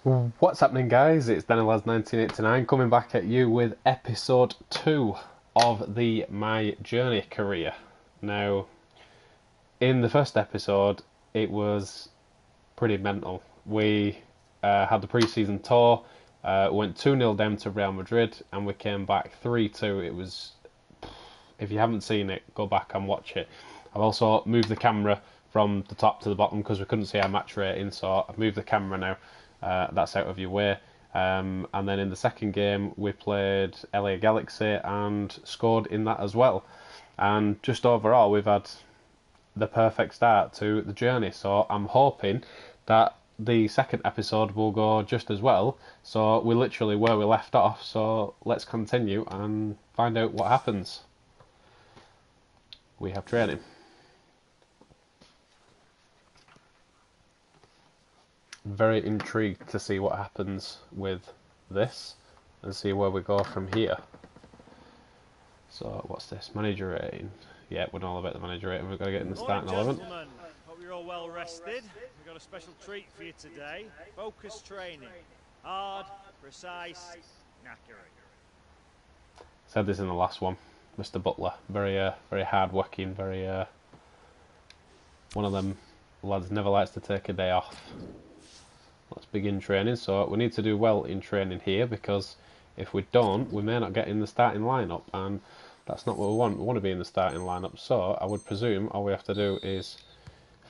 What's happening, guys? It's DannyLaz1989 coming back at you with episode 2 of the My Journey career. Now, in the first episode, it was pretty mental. We had the pre-season tour, went 2-0 down to Real Madrid, and we came back 3-2. It was, if you haven't seen it, go back and watch it. I've also moved the camera from the top to the bottom because we couldn't see our match rating, so I've moved the camera now. That's out of your way. And then in the second game, we played LA Galaxy and scored in that as well. And just overall, we've had the perfect start to the journey. So I'm hoping that the second episode will go just as well. So we're literally where we left off. So let's continue and find out what happens. We have training. Very intrigued to see what happens with this and see where we go from here. So what's this? Manager rating. Yeah, we know all about the manager rating. We've got to get in the starting 11. Hope you're all well rested. We've got a special treat for you today. Focus training. Hard, precise, and accurate. Said this in the last one. Mr. Butler. Very very hard working, very one of them lads never likes to take a day off. Let's begin training. So we need to do well in training here, because if we don't, we may not get in the starting lineup, and that's not what we want. We want to be in the starting lineup. So I would presume all we have to do is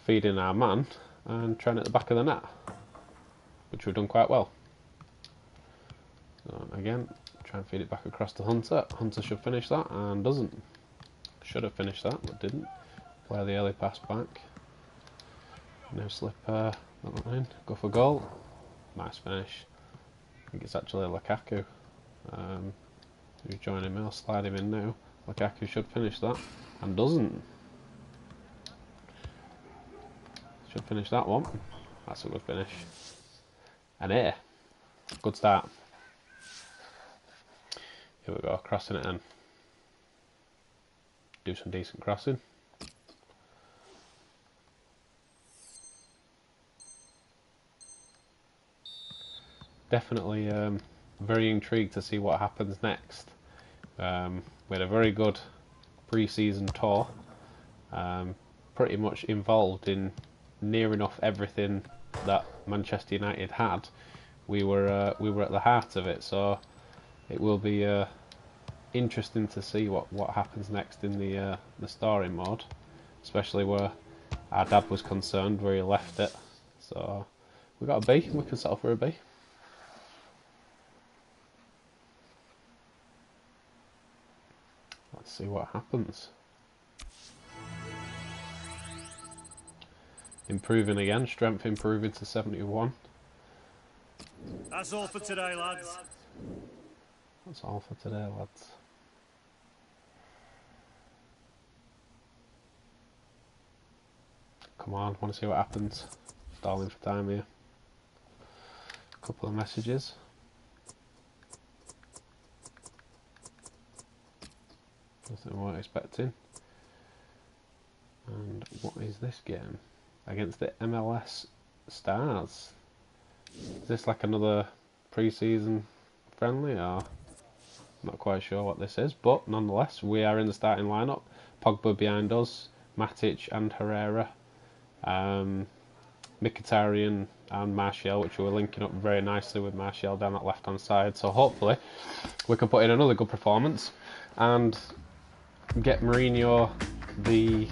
feed in our man and train at the back of the net, which we've done quite well. So again, try and feed it back across to Hunter. Hunter should finish that, and doesn't. Should have finished that, but didn't. Play the early pass back. No slip that one in. Go for goal. Nice finish. I think it's actually Lukaku who's joining me. I'll slide him in now. Lukaku should finish that, and doesn't. Should finish that one. That's a good finish. And here, good start. Here we go, crossing it in. Do some decent crossing. Definitely very intrigued to see what happens next. We had a very good pre-season tour, pretty much involved in near enough everything that Manchester United had. We were at the heart of it, so it will be interesting to see what happens next in the story mode, especially where our dad was concerned, where he left it. So we got a B. We can settle for a B. Let's see what happens. Improving again, strength improving to 71. That's all for today, lads. That's all for today, lads. Come on, want to see what happens. Stalling for time here. A couple of messages. Nothing we weren't expecting. And what is this game? Against the MLS Stars. Is this like another pre-season friendly, or I'm not quite sure what this is, but nonetheless we are in the starting lineup. Pogba behind us, Matic and Herrera, Mkhitaryan and Martial, which we're linking up very nicely with Martial down that left hand side. So hopefully we can put in another good performance and get Mourinho the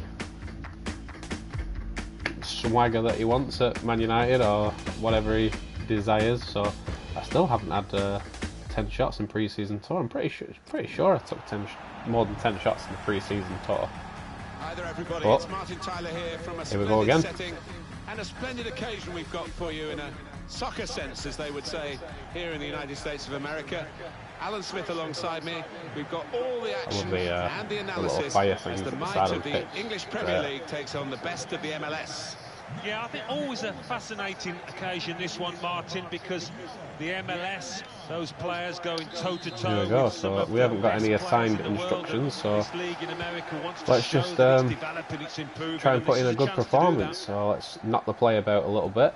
swagger that he wants at Man United, or whatever he desires. So I still haven't had 10 shots in pre-season tour. I'm pretty sure I took more than 10 shots in the pre-season tour. Hi there, everybody. But it's Martin Tyler here from a here we go again. setting and a splendid occasion we've got for you in a soccer sense, as they would say here in the United States of America. Alan Smith alongside me. We've got all the action and the analysis as the might of the English Premier League takes on the best of the MLS. Yeah, I think always a fascinating occasion, this one, Martin, because the MLS Those players going toe to toe. Here we go. So we haven't got any assigned instructions. So let's just try and put in a good performance. So let's knock the play about a little bit.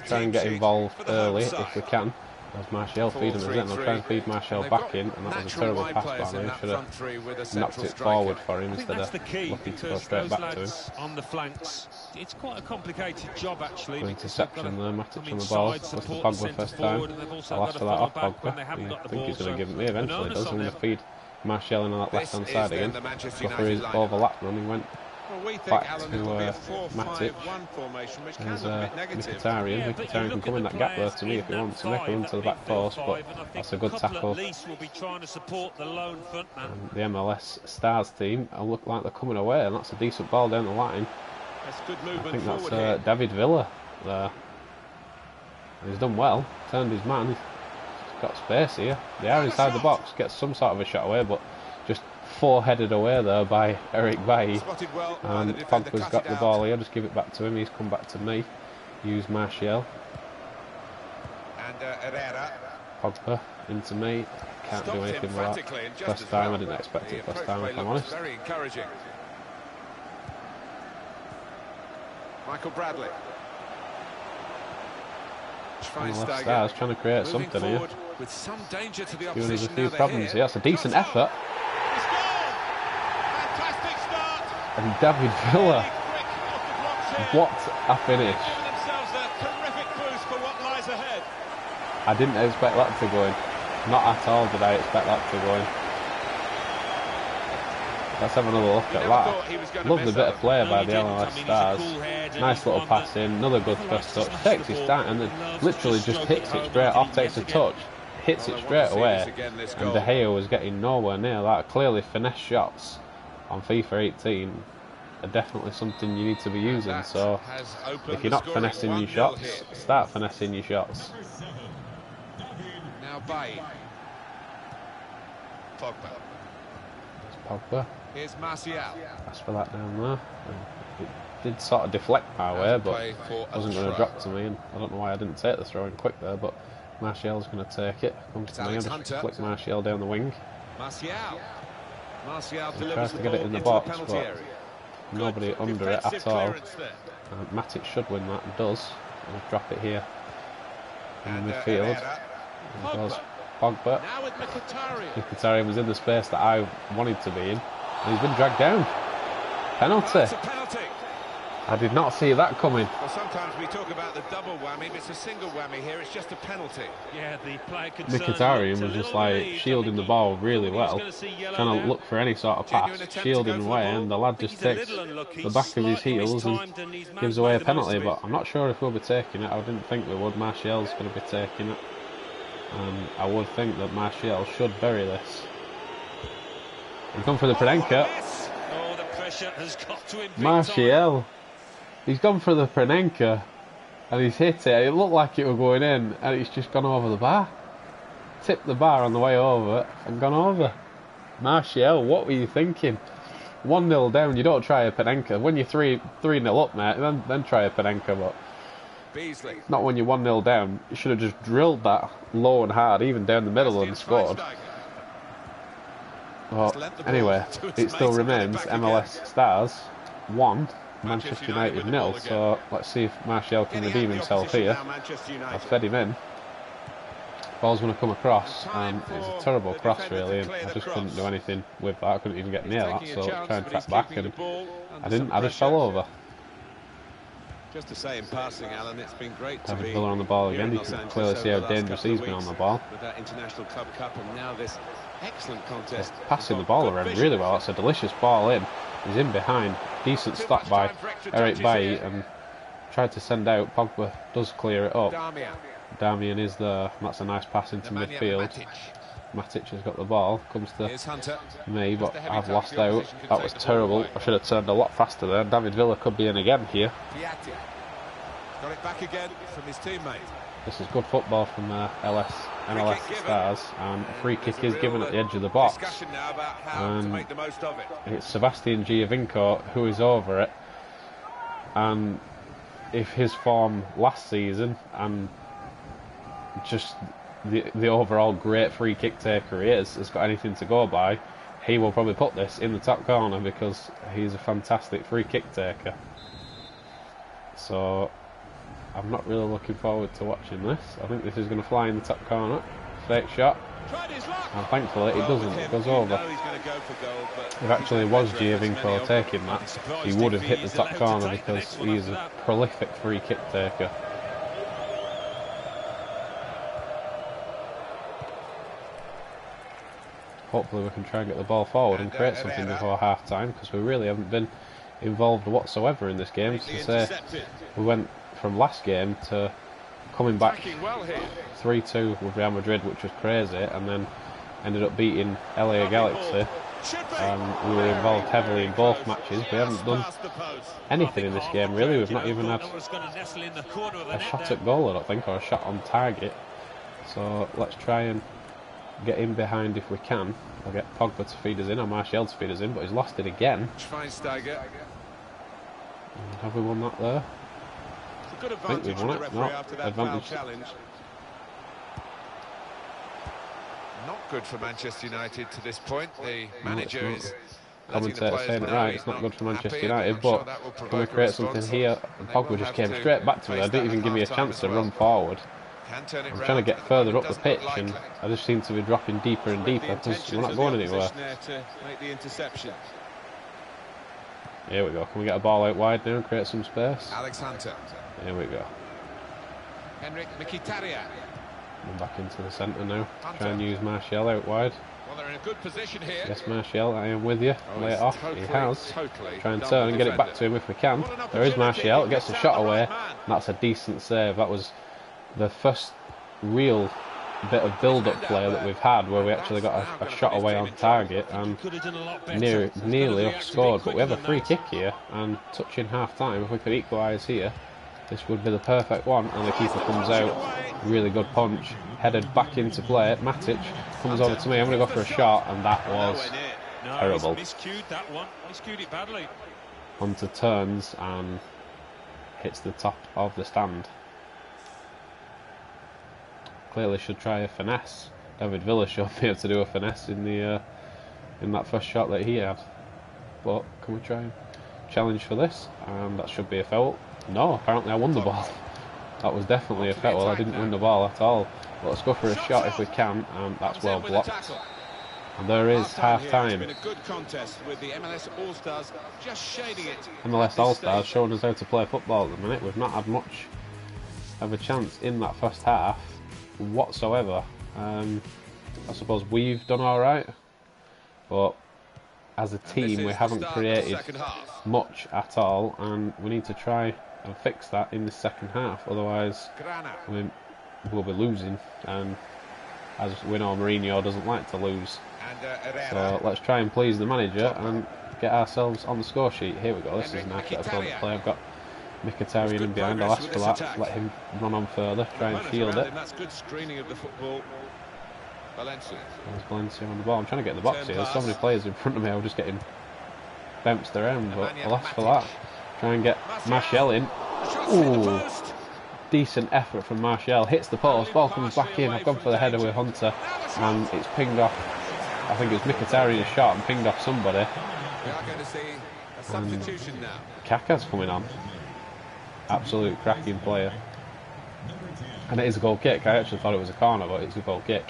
Try and get involved early if we can. As Martial feeding us in, I'll try and feed Martial back in, and that was a terrible pass by me. I should have knocked it forward for him instead of looking to go straight back to him. On the flanks, it's quite a complicated job actually. Interception there, Matic on the ball. That's the Pogba first time. I'll ask for that off Pogba. I think he's going to give it me eventually. Does. I'm going to feed Martial in on that left hand side again. Go for his overlap run. He went back to Matic. There's Mkhitaryan. Mkhitaryan can come in that gap there to me if he wants to make a run to the back post, but that's a good tackle. And the MLS Stars team look like they're coming away, and that's a decent ball down the line. I think that's David Villa there. And he's done well, turned his man. He's got space here. They are inside the box, gets some sort of a shot away, but just four-headed away there by Eric Bailly. And Pogba's got the ball here, just give it back to him. He's come back to me. Use Martial. Pogba into me. Can't do anything with that. First time, I didn't expect it first time, if I'm honest. Very encouraging. Michael Bradley. Stars trying to create something here. With some danger to the Giving us a few problems here. That's a decent effort. And David Villa. What a finish. I didn't expect that to go in. Not at all did I expect that to go in. Let's have another look at that. Lovely bit of play by the MLS Stars. Nice little pass in, another good first touch. Takes his time and then literally just hits it straight off, takes a touch, hits it straight away. And De Gea was getting nowhere near that. Clearly finesse shots on FIFA 18 are definitely something you need to be using. So if you're not finessing your shots, start finessing your shots. Now Bailly. Pogba. Pogba. Here's Martial. That's for that down there. It did sort of deflect my way, but it wasn't going to drop to me. And I don't know why I didn't take the throw in quick there, but Martial's going to take it. Comes to me, I just flick Martial down the wing. Martial Tries to get it in the box, but nobody under it at all. Matic should win that and does. And drop it here in the midfield. And goes Pogba. Mkhitaryan was in the space that I wanted to be in, and he's been dragged down. Penalty. I did not see that coming. Well, sometimes we talk about the double whammy, but it's a single whammy here. It's just a penalty. Yeah, the player Mkhitaryan was just like shielding the ball really well, trying to look for any sort of pass, shielding away, and the lad just takes the back of his heels and gives away a penalty. But I'm not sure if we'll be taking it. I didn't think we would. Martial's going to be taking it. I would think that Martial should bury this. He's gone for the Panenka. Oh, the pressure has got to him. Martial. He's gone for the Panenka and he's hit it. It looked like it was going in and it's just gone over the bar. Tipped the bar on the way over and gone over. Martial, what were you thinking? 1-0 down, you don't try a Panenka. When you're 3-0 up, mate, then try a Panenka, but Beasley. Not when you're 1-0 down. You should have just drilled that low and hard, even down the middle, and scored. But anyway, it still remains MLS Stars 1, Manchester United 0. So let's see if Martial can redeem himself here. I've fed him in. Ball's going to come across, and it's a terrible cross really, and I just couldn't do anything with that. I couldn't even get near that, so try and track back, and I didn't. I just fell over. Just to say in passing, Alan, it's been great to be Villa on the ball again. You can clearly see how dangerous he's been on the ball. With that International Club Cup and now this excellent contest. Passing the ball around really well. That's a delicious ball in. He's in behind. Decent stop by Eric Bailly and tried to send out. Pogba does clear it up. Damian is there. That's a nice pass into midfield. Matic has got the ball. Comes to me, but I've lost out. That was terrible. I should have turned a lot faster there. David Villa could be in again here. Got it back again from his teammate. This is good football from MLS Stars, and a free kick is given at the edge of the box. And it's Sebastian Giovinco who is over it. And if his form last season and just the overall great free kick taker he is, has got anything to go by, he will probably put this in the top corner because he's a fantastic free kick taker. So I'm not really looking forward to watching this. I think this is going to fly in the top corner. Fake shot. And thankfully it doesn't, it goes over. If it actually was Giovinco taking that, he would have hit the top corner because he's a prolific free kick taker. Hopefully we can try and get the ball forward and create something before half time, because we really haven't been involved whatsoever in this game. So to say, we went from last game to coming back 3-2 with Real Madrid, which was crazy, and then ended up beating LA Galaxy. We were involved heavily in both matches. We haven't done anything in this game really. We've not even had a shot at goal, I don't think, or a shot on target. So let's try and get in behind if we can. I'll get Pogba to feed us in, or Martial to feed us in, but he's lost it again. Have we won that there? Good I think we've won it. No, advantage. Not good for Manchester United to this point. The manager is commentator saying it right, it's not good for Manchester United, but can we create something here? And Pogba just came straight back to me. I didn't even give me a chance to run forward. I'm trying to get further up the pitch, and I just seem to be dropping deeper and deeper because we're not going anywhere. Here we go. Can we get a ball out wide now and create some space? Alex Hunter. Here we go. Henrik Mkhitaryan. I'm back into the centre now. Try and use Martial out wide. Well, they're in a good position here. Yes, Martial, I am with you. Lay it off. He has. Try and turn and get it back to him if we can. There is Martial. Gets the shot away. And that's a decent save. That was the first real bit of build-up play that we've had where we actually got a shot away on target and nearly scored. But we have a free kick here, and touching half-time, if we could equalise here, this would be the perfect one. And the keeper comes out, really good punch, headed back into play. Matic comes over to me. I'm going to go for a shot, and that was terrible. Miscued that one. Miscued it badly. Hunter turns and hits the top of the stand. Clearly should try a finesse. David Villa showed me how to do a finesse in the in that first shot that he had. But can we try and challenge for this? And that should be a foul. No, apparently I won the ball. That was definitely a foul. I didn't win the ball at all. But let's go for a shot if we can, and that's well blocked. And there is half time. MLS All-Stars showing us how to play football at the minute. We've not had much of a chance in that first half whatsoever. I suppose we've done alright, but as a team we haven't created much at all, and we need to try and fix that in the second half, otherwise we'll be losing, and as we know, Mourinho doesn't like to lose. So let's try and please the manager and get ourselves on the score sheet. Here we go. This is a nice bit of play. I've got Mkhitaryan in behind. I'll ask for that. Let him run on further. Try and shield it. That's good screening of the football. Valencia. There's Valencia on the ball. I'm trying to get in the box here. There's so many players in front of me. I'm just getting bounced around. But I'll ask for that. Try and get Martial in. Ooh, decent effort from Martial. Hits the post. Ball comes back in. I've gone for the header with Hunter, and it's pinged off. I think it was Mkhitaryan's shot and pinged off somebody. We are going to see a substitution now. Kaka's coming on. Absolute cracking player. And it is a goal kick. I actually thought it was a corner, but it's a goal kick.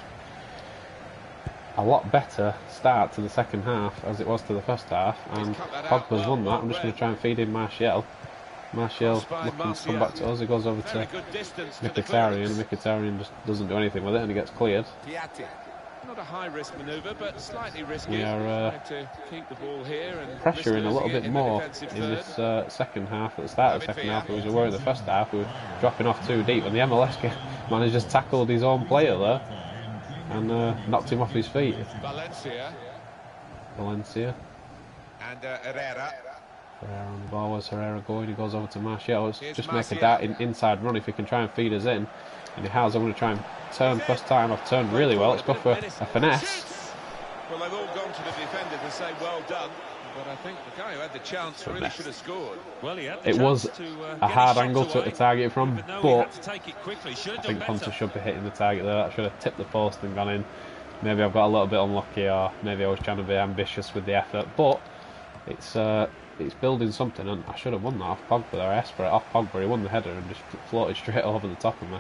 A lot better start to the second half as it was to the first half, and Pogba's won that. I'm just going to try and feed in Martial. Martial looking to come back to us. He goes over to Mkhitaryan. Mkhitaryan just doesn't do anything with it, and he gets cleared. Not a high-risk manoeuvre, but slightly risky. We are to keep the ball here and pressuring a little bit more in this second half. At the start of the second half, as we were in the first half, we were dropping off too deep, and the MLS manager tackled his own player there and knocked him off his feet. Valencia. And Herrera. Herrera on the ball. Where's Herrera going? He goes over to Martial. Let's just make a dart inside run if he can try and feed us in. And he has. I'm going to try and turn first time. I've turned really well. Let's go for a finesse. Well, they've all gone to the defender to say well done. But I think the guy who had the chance really should have scored. Well, he had the It was chance to a get hard his shot angle to away, hit the target from, even though he but had to take it quickly. Should I have think done Ponce better. should be hitting the target there. That should have tipped the post and gone in. Maybe I've got a little bit unlucky, or maybe I was trying to be ambitious with the effort, but it's building something, and I should have won that off Pogba there. I asked for it off Pogba, he won the header and just floated straight over the top of me.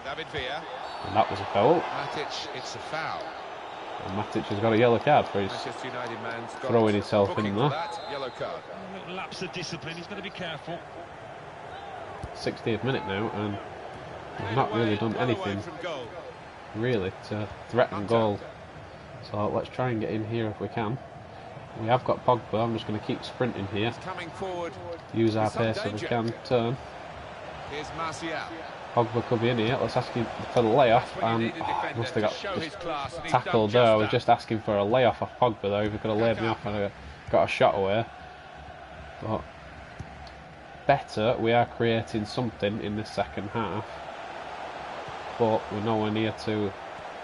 David Villa. And that was a foul. Matic, it's a foul. And Matic has got a yellow card for his Manchester United man's got throwing it. himself in Booking there. that yellow card. A little lapse of discipline, he's got to be careful. 60th minute now, and we've not really done anything really to threaten goal. So let's try and get in here if we can. We have got Pogba. I'm just going to keep sprinting here. Coming forward. Use our pace if we can. Turn. Here's Martial. Pogba could be in here. Let's ask him for the layoff. And must have got just tackled there. I was just asking for a layoff off Pogba though. If he could have laid me off and I got a shot away. But better, we are creating something in this second half. But we're nowhere near to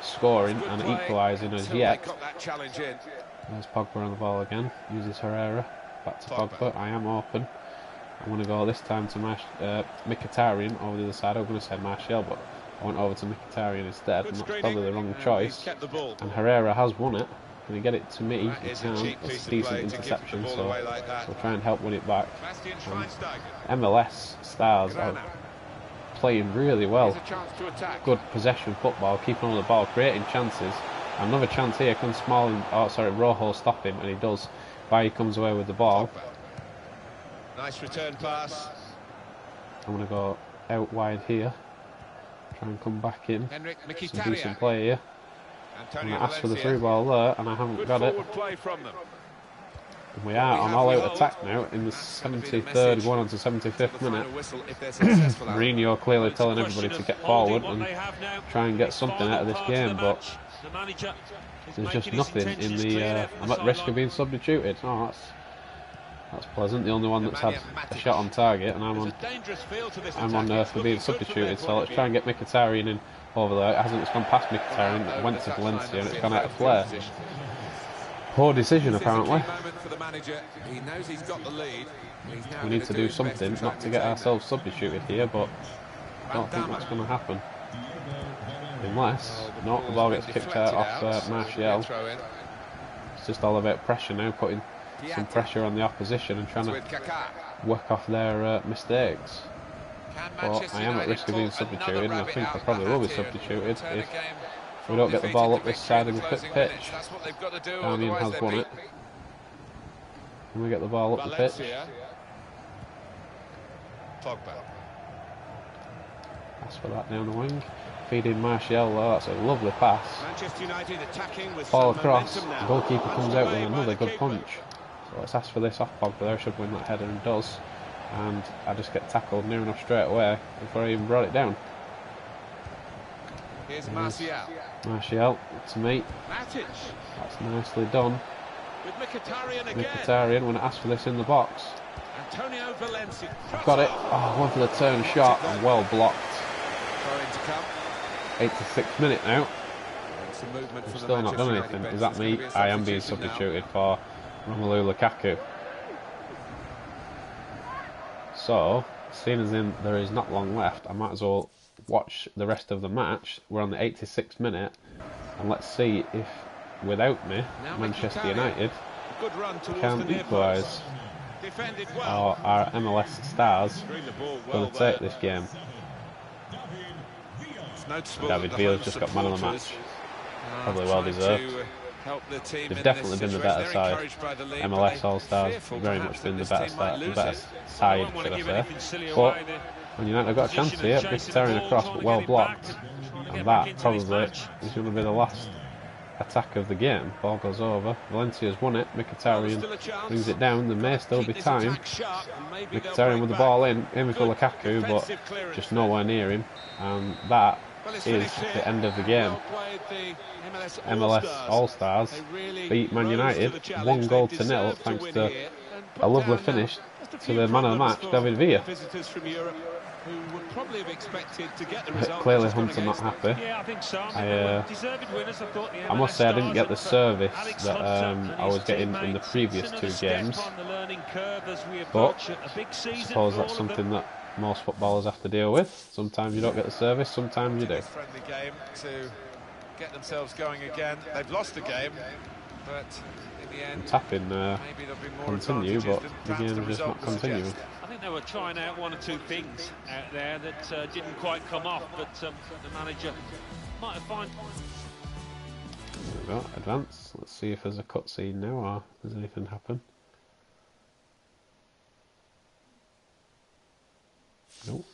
scoring and equalising as yet. There's Pogba on the ball again. Uses Herrera. Back to Pogba. I am open. I'm going to go this time to Mkhitaryan over the other side. I was going to say Martial, but I went over to Mkhitaryan instead, and that's probably the wrong choice. And Herrera has won it. Can he get it to me? He can. It's a decent interception, so we'll try and help win it back. MLS stars are playing really well. Good possession football, keeping on the ball, creating chances. Another chance here. Can Smalling, Rojo stop him, and he does. Bailly comes away with the ball. Nice return pass. I'm going to go out wide here. Try and come back in. Some decent play here. And I asked for the through ball there, and I haven't got it. And we are on all-out attack now in the 73rd, going on to 75th minute. Mourinho clearly telling everybody to get forward and try and get something out of this game, but there's just nothing in the... I'm at risk of being substituted. Oh, that's pleasant. The only one that's had a shot on target, and I'm on for being substituted. So let's try and get Mkhitaryan in over there. It hasn't. It's gone past Mkhitaryan. It went to Valencia, and it's gone out of play. Poor decision, apparently. We need to do something not to get ourselves substituted here, but I don't think that's going to happen. Unless, no, the ball gets kicked out off Martial. It's just all about pressure now, putting some pressure on the opposition and trying to work off their mistakes. But I am at risk of being substituted, and I think I probably will be substituted if we don't get the ball up this side of the pitch. Darmian has won it. Can we get the ball up the pitch? Pass for that down the wing. Feeding Martial, that's a lovely pass. Ball across, the goalkeeper comes out with another good punch. So let's ask for this off Pogba there, should win that header and does. And I just get tackled near enough straight away before I even brought it down. Here's Martial. Martial to me. That's nicely done. With Mkhitaryan again. Mkhitaryan, when I asked for this in the box. Antonio Valencia. I've got it. Oh, one for the turn shot and well blocked. 86th minute now. I've still not done anything. Is that me? I am being substituted for Romelu Lukaku. So, seeing as in there is not long left, I might as well watch the rest of the match. We're on the 86th minute, and let's see if, without me, Manchester United can equalise, or our MLS stars will take this game. David Villa's just got man of the match. Probably well deserved. They've definitely been the better side. MLS All-Stars very much been the better side, should I say. But when United got a chance here, Mkhitaryan across, but well blocked. And that probably is going to be the last attack of the game. Ball goes over. Valencia's won it. Mkhitaryan brings it down. There may still be time. Mkhitaryan with the ball in, aiming for Lukaku, but just nowhere near him. And that is the end of the game. MLS All-Stars beat Man United 1-0 thanks to a lovely finish to the man of the match, David Villa. who would probably have expected to get the result. Clearly Hunter not happy. Yeah, I think so. I mean, deserved winners. I thought the I must say I didn't get the service Alex that Hunter I was getting in the teammates. previous It's 2 another games, step on the learning curve as we but approach a big I season suppose for that's all of them. something that most footballers have to deal with. Sometimes you don't get the service, sometimes you do. A friendly game to get themselves going again. They've lost the game, but in the end, Tapping maybe there'll be more continue, but advantages the than game's perhaps just the not result would continuing. suggest. I think they were trying out 1 or 2 things out there that didn't quite come off, but the manager might have found. There we go, advance. Let's see if there's a cutscene now or does anything happen. Nope.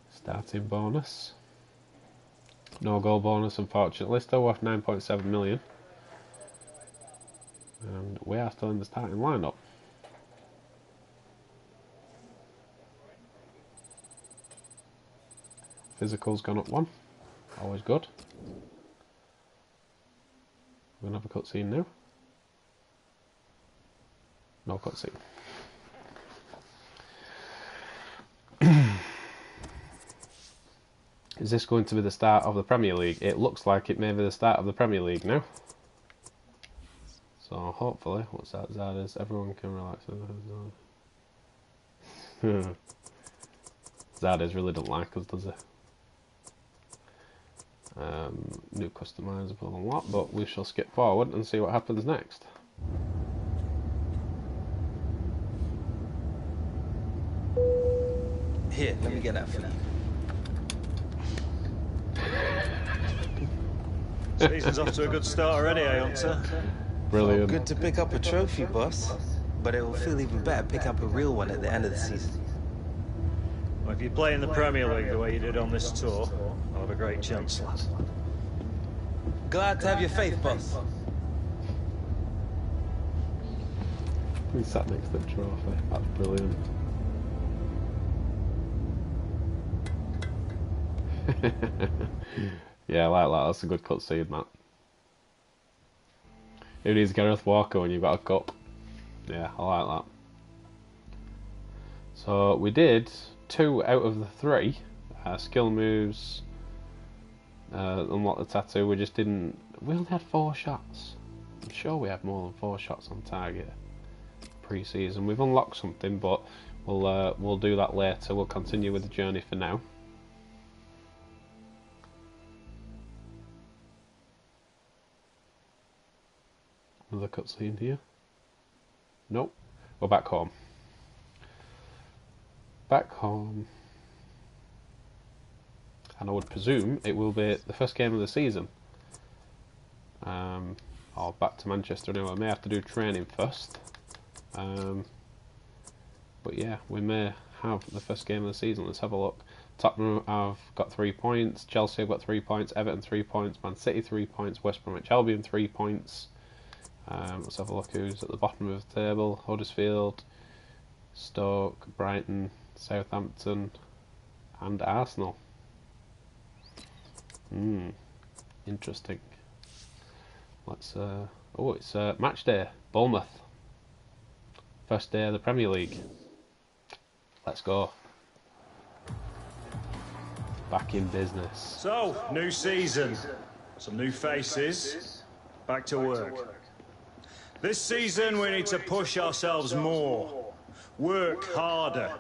Starting bonus. No goal bonus, unfortunately. Still worth 9.7 million. And we are still in the starting lineup. Physical's gone up 1. Always good. We're going to have a cutscene now. No cutscene. Is this going to be the start of the Premier League? It looks like it may be the start of the Premier League now. So hopefully, what's that? Zardes, everyone can relax. Zardes really don't like us, does he? New customizable and what, but we shall skip forward and see what happens next. Here, let me get that for you. Season's off to a good start already, eh, Hunter? Brilliant. Good to pick up a trophy, boss. But it will feel even better pick up a real one at the end of the season. Well, if you play in the Premier League the way you did on this tour, I'll have a great chance, lad. Glad to have your faith, boss. We sat next to the trophy. That's brilliant. Yeah, I like that. That's a good cutscene, that. Who needs Gareth Walker when you've got a cup? Yeah, I like that. So we did 2 out of the 3 skill moves. Unlock the tattoo. We just didn't. We only had 4 shots. I'm sure we had more than 4 shots on target pre-season. We've unlocked something, but we'll do that later. We'll continue with the journey for now. Another cutscene here. Nope. We're back home. Back home. And I would presume it will be the first game of the season. Or back to Manchester now. I may have to do training first. But yeah, we may have the first game of the season. Let's have a look. Tottenham have got 3 points. Chelsea have got 3 points. Everton 3 points. Man City 3 points. West Bromwich Albion 3 points. Let's have a look who's at the bottom of the table. Huddersfield, Stoke, Brighton, Southampton and Arsenal. Interesting. Let's oh, it's match day. Bournemouth. First day of the Premier League. Let's go. Back in business. So, new season. Some new faces. Back to work. This season we need to push ourselves more. Work harder.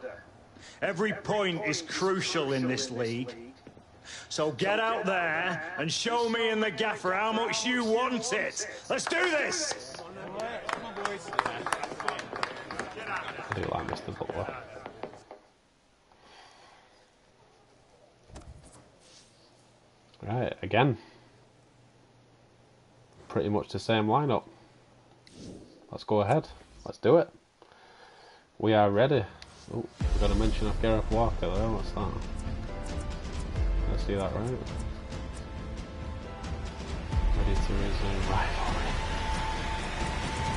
Every point is crucial in this league. So get out there and show me and the gaffer how much you want it. Let's do this! I do like Mr. Butler. Right, again. Pretty much the same lineup. Let's go ahead. Let's do it. We are ready. Oh, we've got a mention of Gareth Walker there. What's that? Let's see that right. Ready to resume rivalry.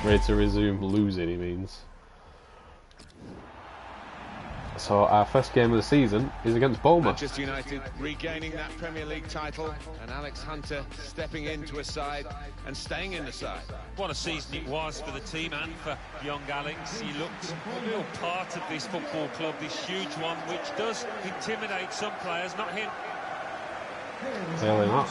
Ready to resume losing, he means. So our first game of the season is against Bournemouth. Manchester United regaining that Premier League title, and Alex Hunter stepping into a side and staying in the side. What a season it was for the team and for young Alex. He looked a real part of this football club, this huge one, which does intimidate some players, not him. Clearly not.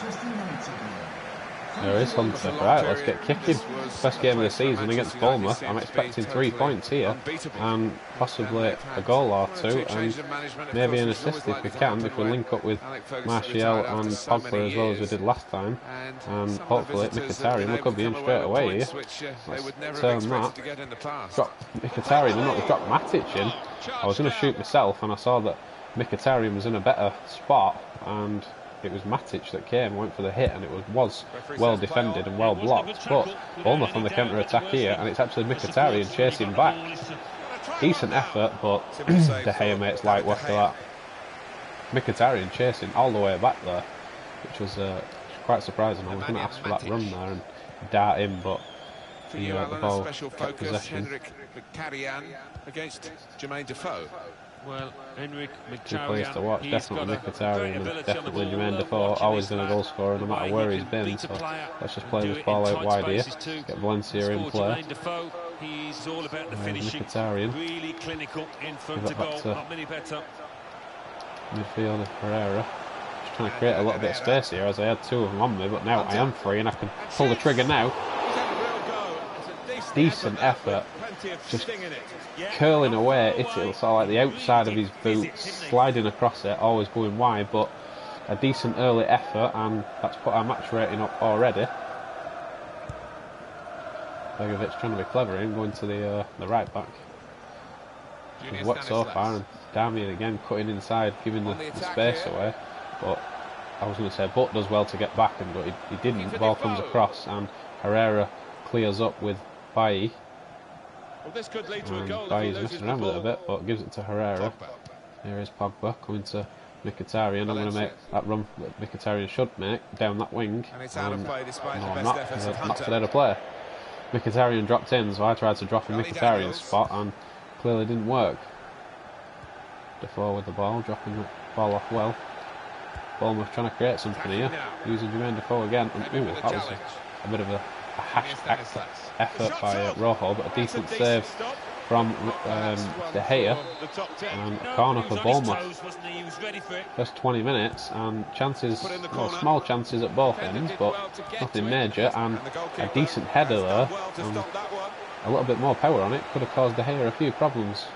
There is Hunter. Right, let's get kicking. First game of the season against Bournemouth. I'm expecting 3 points here and possibly a goal or two and maybe an assist if we can, if we link up with Martial and Pogba as well as we did last time, and hopefully Mkhitaryan. We could be in straight away here. Let's turn that. Drop Mkhitaryan and not drop Matic in. I was going to shoot myself and I saw that Mkhitaryan was in a better spot and it was Matic that came and went for the hit, and it was well defended and well blocked. But Bournemouth on the counter attack here, and it's actually Mkhitaryan chasing back. Decent effort, but De Gea makes light work of that. Mkhitaryan chasing all the way back there, which was quite surprising. I was going to ask for that run there and dart in, but the ball kept possession. Against Jermaine Defoe. Well, Henrik Too pleased to watch, definitely Mkhitaryan and definitely Jermaine Defoe, always been a goal scorer no matter where he's been, so let's just play this ball out wide here, get Valencia in play. He's all about the finishing, Mkhitaryan, really clinical in front of goal, not many better. Midfielder Herrera, just trying to create a little bit of space here as I had two of them on me, but now I am free and I can pull the trigger now. Decent effort, just curling away, it sort of like the outside of his boot, sliding across it, always going wide, but a decent early effort, and that's put our match rating up already. Begovic trying to be clever in going to the right back. He's worked so far, and Darmian again cutting inside, giving the space away, but I was going to say Butt does well to get back, but he didn't. The ball comes across and Herrera clears up with Bailly. And Bailly's messing around with it a bit, but gives it to Herrera. Here is Pogba coming to Mkhitaryan. I'm going to make that run that Mkhitaryan should make down that wing. And no, I'm not. Not today to play. Mkhitaryan dropped in, so I tried to drop in Mkhitaryan's spot and clearly didn't work. Defoe with the ball, dropping the ball off well. Bournemouth trying to create something here, using Jermaine Defoe again. And, ooh, that was a bit of a hashed effort by Rojo, but a decent save from De Gea, and a corner for Bournemouth. First 20 minutes, and chances, well, small chances at both ends, but nothing major, and a decent header there, and a little bit more power on it could have caused De Gea a few problems.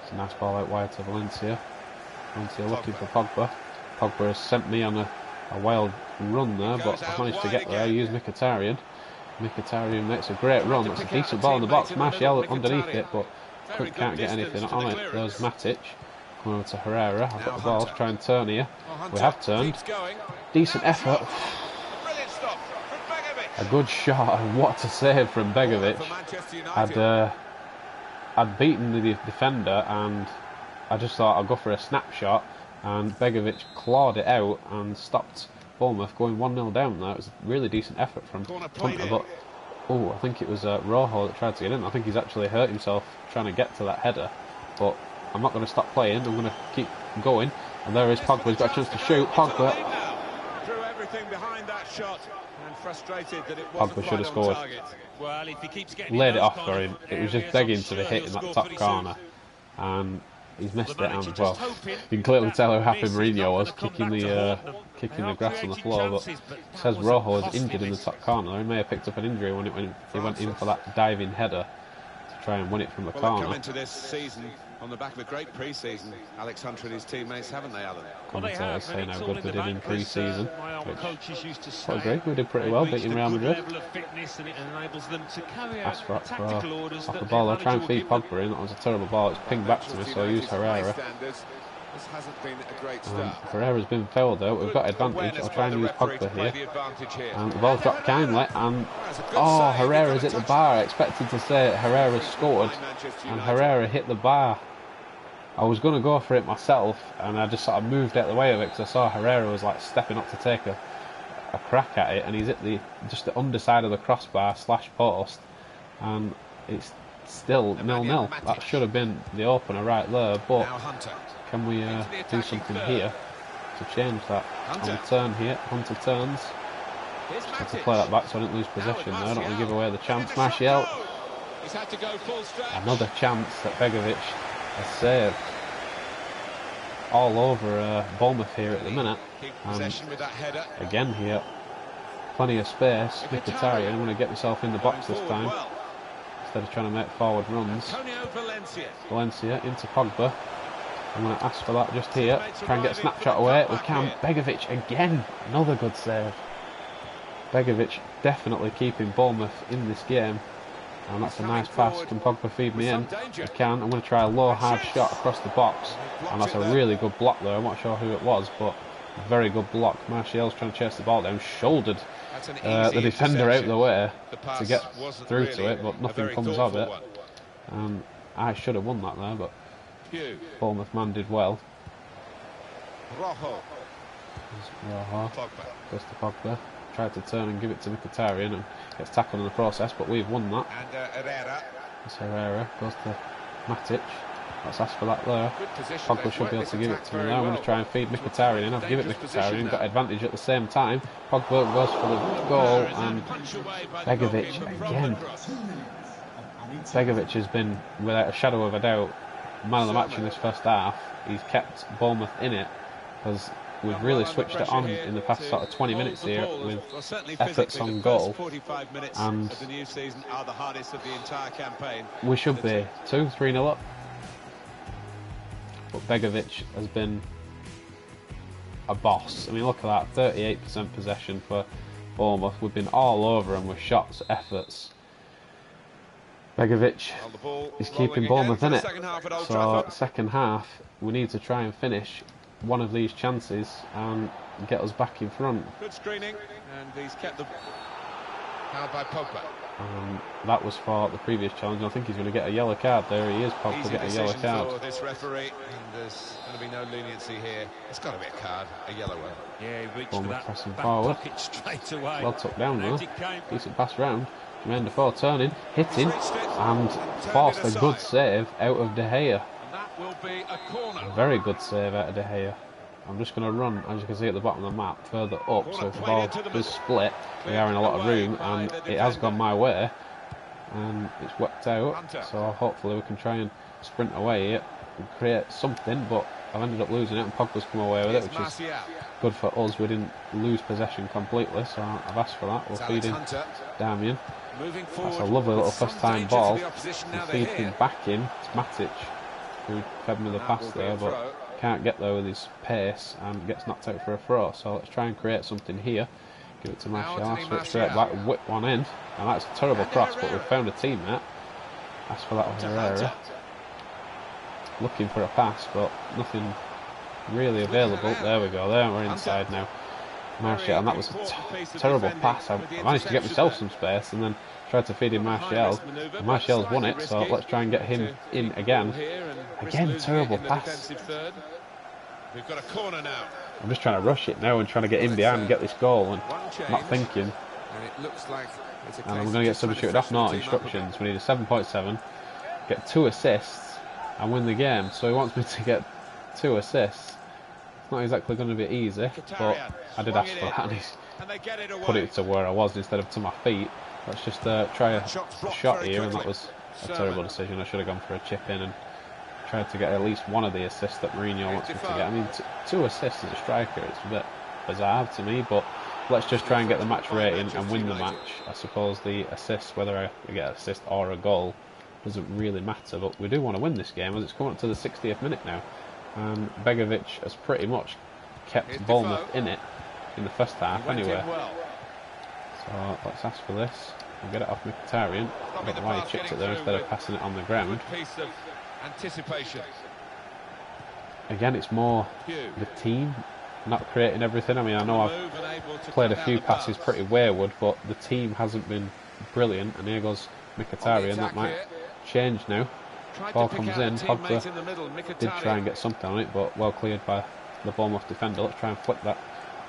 It's a nice ball out wide to Valencia. Valencia looking for Pogba. Pogba has sent me on a wild run there, but I managed to get there. I used Mkhitaryan. Mkhitaryan makes a great run. That's a decent ball in the box. Martial underneath it, but can't get anything on it. There's Matic. Coming over to Herrera. I've got the ball to try and turn here. We have turned. Decent effort. A good shot, and what a save from Begovic. I'd beaten the defender, and I just thought I'll go for a snapshot, and Begovic clawed it out and stopped Bournemouth going 1-0 down there. It was a really decent effort from Hunter, but I think it was Rojo that tried to get in. I think he's actually hurt himself trying to get to that header, but I'm not going to stop playing. I'm going to keep going, and there is Pogba. He's got a chance to shoot. Pogba threw everything behind that shot and frustrated that it Pogba should have scored. Well, if he keeps getting Laid it off for him. It was just begging to be hit in that top corner, and he's missed it. And well, you can clearly tell how happy Mourinho was kicking the grass on the floor. But it says Rojo is injured in the top corner. He may have picked up an injury when he went in for that diving header to try and win it from the corner. Come into this season on the back of a great pre-season, Alex Hunter and his teammates, haven't they, Alan? Commentators saying how good they did in pre-season, which I agree, we did pretty well beating Real Madrid. Asphalt off the ball, I'll try and feed Pogba in. That was a terrible ball, it's pinged back to me, so I use Herrera. This hasn't been a great start. Herrera's been fouled out, we've got advantage. I'll try and use Pogba here. And the ball's dropped kindly, and Herrera's hit the bar. I expected to say Herrera scored, and Herrera hit the bar. I was going to go for it myself, and I just sort of moved out of the way of it because I saw Herrera was like stepping up to take a crack at it, and he's at just the underside of the crossbar / post, and it's still 0-0. That should have been the opener right there, but Now Hunter. can we do something here to change that? On the turn here, Hunter turns. Have to play that back so I didn't lose possession there. I don't want to give away the chance. Martial. He's had to go full stretch. Another chance that Begovic has saved. All over Bournemouth here at the minute. With that header. Again here, plenty of space. Mkhitaryan, I'm going to get myself in the box this time instead of trying to make forward runs. Valencia into Pogba. I'm going to ask for that just here. Try and get a snapshot away. We can. Begovic again. Another good save. Begovic definitely keeping Bournemouth in this game. And that's a nice pass. Can Pogba feed me in? He can. I'm going to try a low hard shot across the box. And that's a really good block there. I'm not sure who it was, but very good block. Martial's trying to chase the ball down. Shouldered the defender out of the way to get through to it, but nothing comes of it. I should have won that there, but Bournemouth man did well. Rojo. Goes to Pogba. Tried to turn and give it to Mkhitaryan and gets tackled in the process, but we've won that. And Herrera goes to Matic. Let's ask for that there. Pogba should be able to give it to me there. I'm going to try and feed Mkhitaryan in. I'll give it Mkhitaryan. Got advantage at the same time. Pogba goes for the goal and Begovic again. Begovic has been, without a shadow of a doubt, man of the match in this first half. He's kept Bournemouth in it because we've really switched it on in the past sort of 20 minutes here with efforts on goal, and we should be 2-3-0 up, but Begovic has been a boss. I mean, look at that, 38% possession for Bournemouth. We've been all over them with shots, efforts. Begovic is keeping Bournemouth in it, so second half we need to try and finish one of these chances and get us back in front. Good screening, and he's kept the foul by Pogba. That was for the previous challenge. I think he's going to get a yellow card. There he is. Pogba get a yellow card. For this referee, and there's going to be no leniency here. It's got to be a card, a yellow one. Yeah, he reached Bournemouth for that pressing back forward. pocket straight away. Well tucked down though. Decent pass round. Jermaine Defoe turning, hitting, and forced a good save out of De Gea. That will be a corner. A very good save out of De Gea. I'm just going to run, as you can see at the bottom of the map, further up, so if the ball does split, we are in a lot of room, and it has gone my way, and it's whipped out, so hopefully we can try and sprint away it and create something, but I've ended up losing it, and Pogba's come away with it, which is good for us. We didn't lose possession completely, so I've asked for that. We'll feed in Damien. That's a lovely little first time ball. We'll feed him back in. It's Matic who fed me the pass there, but can't get there with his pace and gets knocked out for a throw. So let's try and create something here. Give it to Martial, switch straight back, whip one in, and that's a terrible cross, but we've found a teammate. Ask for that of Herrera. Looking for a pass, but nothing really available. There we go, there we're inside now. Martial, and that was a terrible pass. I managed to get myself some space and then tried to feed in Martial. And Martial's won it, so let's try and get him in again. Again, terrible pass. We've got a corner now. I'm just trying to rush it now and trying to get in behind and get this goal and not thinking. And it looks like it's and I'm going to get substituted off. No instructions. We need a 7.7, get 2 assists and win the game. So he wants me to get 2 assists. It's not exactly going to be easy, but I did ask for that and he's put it to where I was instead of to my feet. Let's just try a shot here, and that was a terrible decision. I should have gone for a chip in and tried to get at least one of the assists that Mourinho wants me to get. I mean, 2 assists as a striker, it's a bit bizarre to me, but let's just try and get the match rating and win the match. I suppose the assists, whether I get an assist or a goal, doesn't really matter, but we do want to win this game as it's coming up to the 60th minute now. And Begovic has pretty much kept Bournemouth in it in the first half anyway. So let's ask for this and get it off Mkhitaryan. I don't know why he chipped it there instead of passing it on the ground. Again, it's more the team not creating everything. I mean, I know I've played a few passes pretty wayward, but the team hasn't been brilliant. And here goes Mkhitaryan. That might change now. Ball comes in. Pogba did try and get something on it, but well cleared by the Bournemouth defender. Let's try and flick that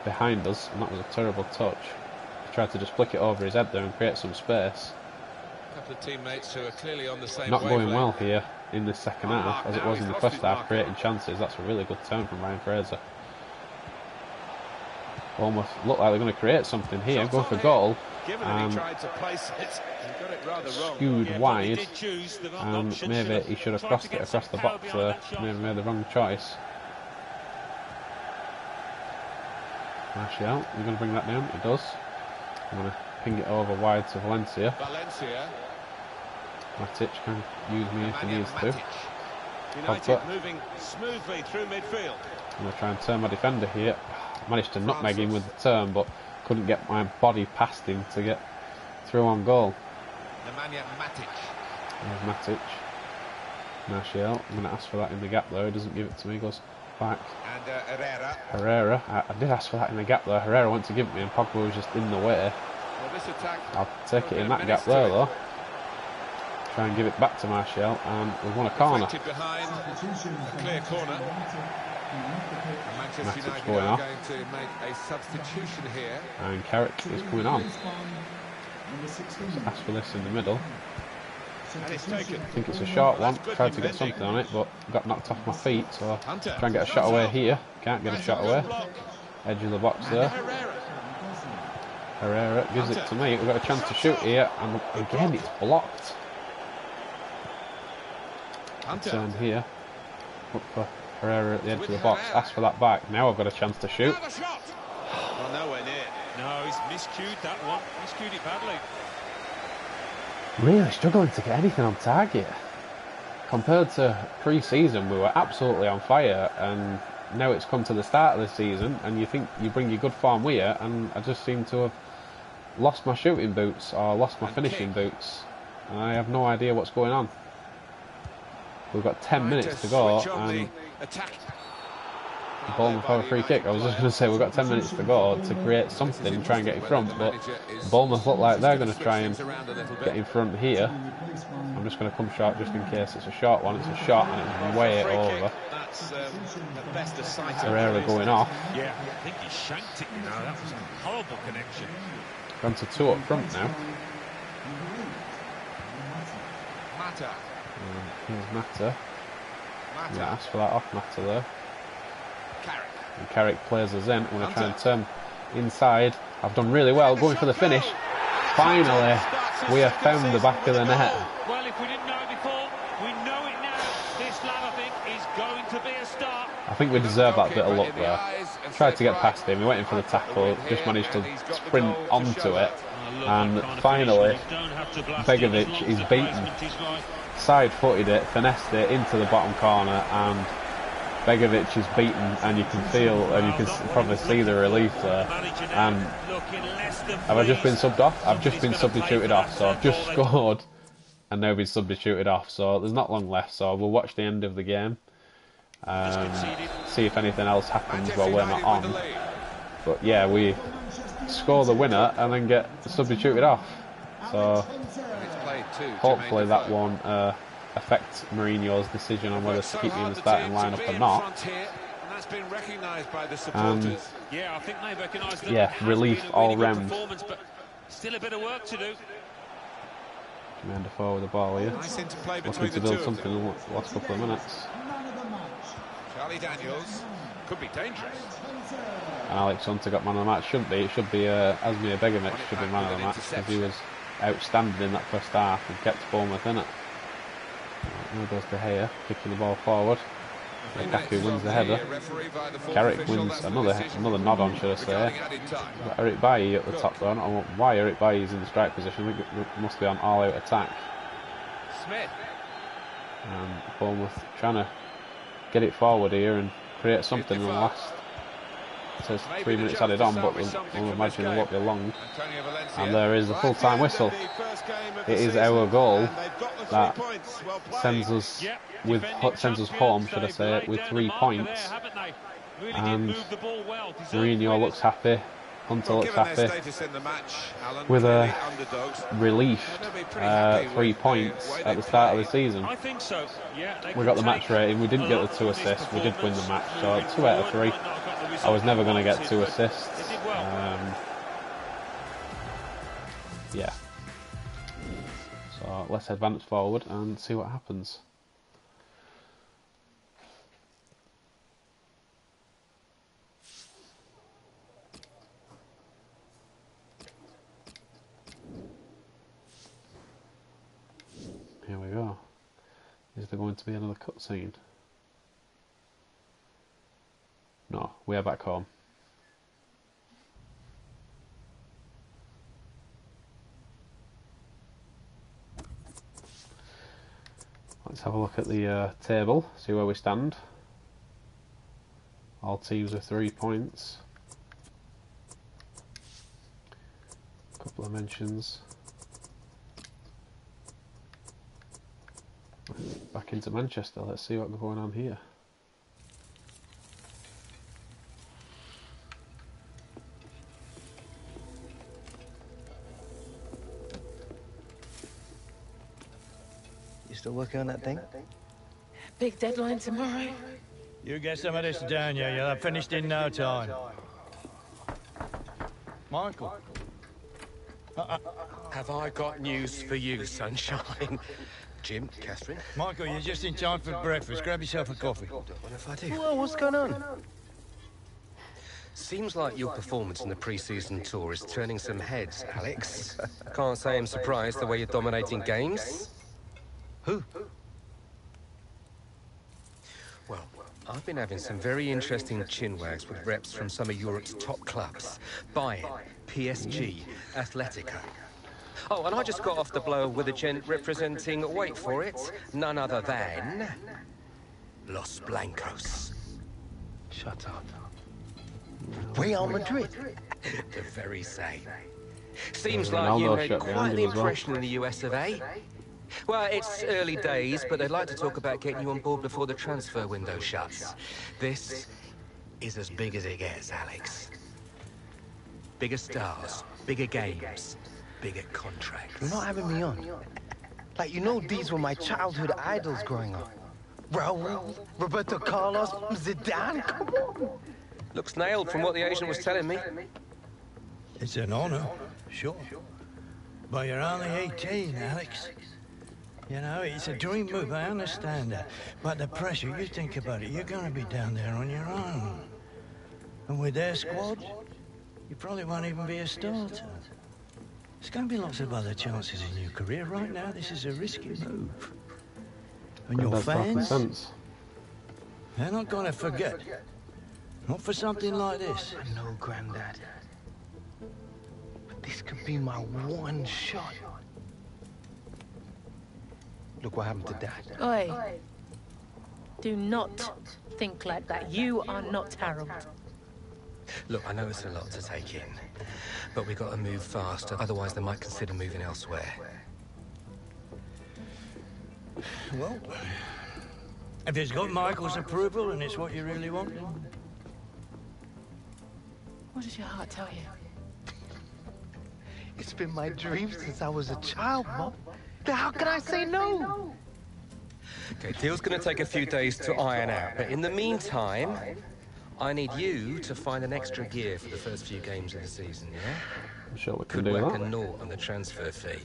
behind us, and that was a terrible touch. He tried to just flick it over his head there and create some space. couple of teammates who are clearly on the same Not going well wavelength. here in the second half, as it was in the first half, creating chances. That's a really good turn from Ryan Fraser. Almost look like they're going to create something here, go for goal, and skewed wide, and maybe he should have crossed it across the box there, maybe made the wrong choice. Martial, you're going to bring that down? He does. I'm going to ping it over wide to Valencia. Matic can use me if he needs to. United moving smoothly through midfield. I'm going to try and turn my defender here. Managed to nutmeg him with the turn, but couldn't get my body past him to get through on goal. There's Matic. Martial, I'm going to ask for that in the gap there. He doesn't give it to me, he goes back. And Herrera, I did ask for that in the gap there. Herrera went to give it me and Pogba was just in the way. Well, this attack, I'll take it in that gap there though. Try and give it back to Martial, and we've won a corner. behind a clear corner. Manchester Matic United going are off. going to make a substitution here. And Carrick is coming on. Ask for this in the middle. And it's taken. I think it's a short one. Tried to get something on it, but got knocked off my feet. So try and get a shot away here. Can't get a shot away. Edge of the box there. Herrera gives it to me. We've got a chance to shoot here, and again it's blocked. Turn here. Look for Herrera at the edge of the box. Ask for that back. Now I've got a chance to shoot. Well, nowhere near. No, he's miscued that one. Miscued it badly. Really struggling to get anything on target. Compared to pre-season, we were absolutely on fire, and now it's come to the start of the season, and you think you bring your good form with you, and I just seem to have lost my shooting boots or lost my finishing boots. And I have no idea what's going on. We've got 10 minutes to go, and Bournemouth have a free kick. I was just going to say we've got 10 minutes to go to create something and try and get in front, but Bournemouth look like they're going to try and get in front here. I'm just going to come short just in case it's a short one. It's a shot and it's way over. Herrera going off. Yeah, I think he shanked it, you know. That was a horrible connection. Gone to two up front now. Here's Mata. Yeah, ask for that off Mata there. And Carrick plays us in. I'm going to try and turn inside. I've done really well going for the finish. Finally, we have found the back of the net. Well, if we didn't know it before, we know it now. This lad, I think, is going to be a star. I think we deserve that bit of luck there. Tried to get past him. He went in for the tackle. Just managed to sprint onto it. And finally, Begovic is beaten. Side-footed it, finessed it into the bottom corner, and Begovic is beaten, and you can feel, and you can probably see the relief there. And have I just been subbed off? I've just been substituted off, so I've just scored and now been substituted off, so there's not long left, so we'll watch the end of the game, see if anything else happens while we're not on. But yeah, we score the winner and then get substituted off, so hopefully that won't affect Mourinho's decision on whether to keep me in the starting lineup or not. And yeah, I think they recognise that. Yeah, relief all round. But still a bit of work to do. Commander forward the ball here. Looking to build something in the last couple of minutes. Charlie Daniels could be dangerous. And Alex Hunter got man of the match. Shouldn't be. It should be Asmir Begovic should be man of the match, because he was outstanding in that first half and kept Bournemouth in it. Now goes to Gea, kicking the ball forward. Lukaku wins the header. Carrick wins another nod on, should I say. Got Eric Bailly at the top there. I don't know why Eric Bailly is in the strike position. I think it must be on all-out attack. Smith. And Bournemouth trying to get it forward here and create something in the last. It says 3 minutes added on, but we'll imagine it won't be long. And there is the full-time whistle. It is our goal that sends us home, should I say, with 3 points. And Mourinho looks happy. Hunter looks happy with a relief 3 points at the start of the season. We got the match rating. We didn't get the 2 assists. We did win the match, so 2 out of 3. I was never going to get 2 assists. Yeah. So So let's advance forward and see what happens. Here we go. Is there going to be another cutscene? No, we are back home. Let's have a look at the table, see where we stand. All teams with 3 points. A couple of mentions. Back into Manchester, let's see what's going on here. You still working on that thing? Big deadline tomorrow. You get some of this down, you'll have finished in no time. Michael. Have I got news for you, sunshine? Jim, Catherine? Michael, you're just in time for breakfast. Grab yourself a coffee. What if I do? Well, what's going on? Seems like your performance in the pre-season tour is turning some heads, Alex. Can't say I'm surprised the way you're dominating games. Who? Well, I've been having some very interesting chinwags with reps from some of Europe's top clubs. Bayern, PSG, Atletico. Oh, and I just got off the blow with a gent representing, wait for it, none other than... Los Blancos. Shut up. Real Madrid? The very same. Seems Ronaldo like you made shut behind quite him the as well. impression in the US of A. Well, it's early days, but they'd like to talk about getting you on board before the transfer window shuts. This is as big as it gets, Alex. Bigger stars, bigger games, bigger contracts. You're not having me on. Like, you know these were my childhood idols growing up. Raul, Roberto Carlos, Zidane, come on. Looks nailed from what the agent was telling me. It's an honor, sure. But you're only 18, Alex. You know, it's a dream move, I understand that. But the pressure, you think about it, you're gonna be down there on your own. And with their squad, you probably won't even be a starter. There's gonna be lots of other chances in your career. Right now, this is a risky move. And your fans, they're not gonna forget. Not for something like this. I know, Grandad. But this could be my one shot. Look what happened to Dad. Oi. Do not think like that. You are not Harold. Look, I know it's a lot to take in, but we've got to move faster, otherwise they might consider moving elsewhere. Well, if it's got Michael's approval and it's what you really want, What does your heart tell you? It's been my dream since I was a child, Mom. How can I say no? Okay, deal's gonna take a few days to iron out, but in the meantime, I need you to find an extra gear for the first few games of the season, yeah? I'm sure we can Could do work that. a naught on the transfer fee.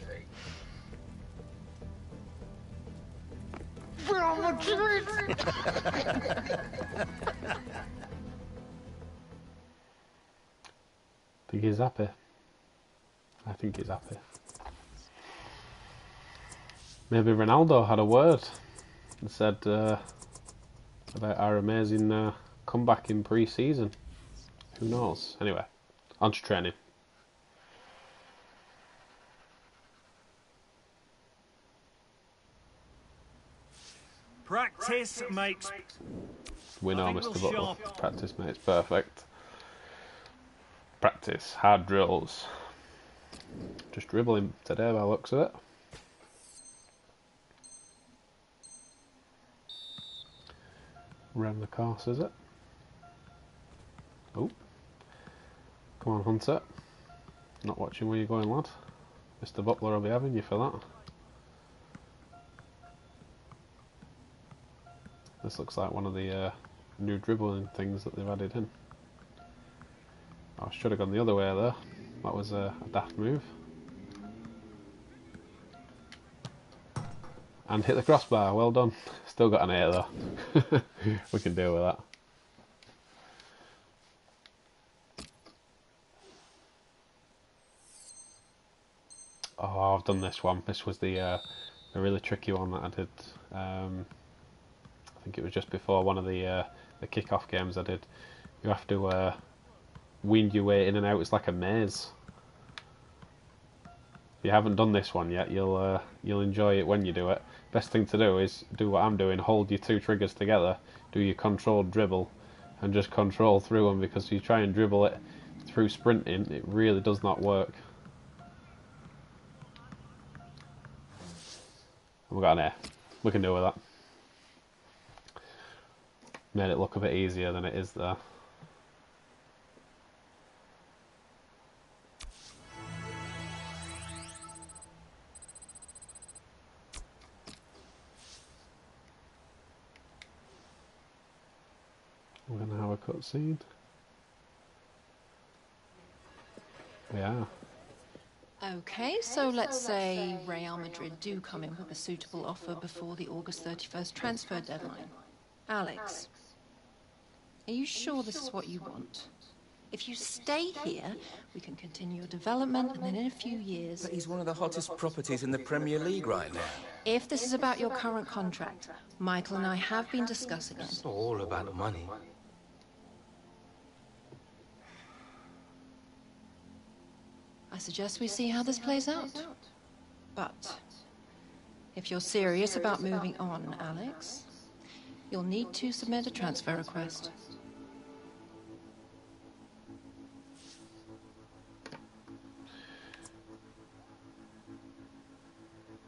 Real Madrid! I think he's happy. I think he's happy. Maybe Ronaldo had a word and said about our amazing comeback in pre-season. Who knows? Anyway, on to training. Practice makes... We know, I think Mr. we'll Butler. sharp- Practice makes perfect. Practice, hard drills. Just dribbling today by the looks of it. Round the course, is it? Oh. Come on, Hunter. Not watching where you're going, lad. Mr. Butler will be having you for that. This looks like one of the new dribbling things that they've added in. I should have gone the other way there. That was a daft move. And hit the crossbar. Well done. Still got an 8 though. We can deal with that. Oh, I've done this one. This was the really tricky one that I did. I think it was just before one of the kick-off games I did. You have to wind your way in and out. It's like a maze. If you haven't done this one yet, you'll enjoy it when you do it. Best thing to do is do what I'm doing. Hold your 2 triggers together. Do your controlled dribble, and just control through them, because if you try and dribble it through sprinting, it really does not work. We've got an air. We can deal with that. Made it look a bit easier than it is there. We're going to have a cutscene. Yeah. Okay, so let's say Real Madrid do come in with a suitable offer before the August 31st transfer deadline. Alex, are you sure this is what you want? If you stay here, we can continue your development, and then in a few years... But he's one of the hottest properties in the Premier League right now. If this is about your current contract, Michael and I have been discussing it. It's not all about the money. I suggest we see how this plays out. But if you're serious about moving on, Alex, you'll need to submit a transfer request.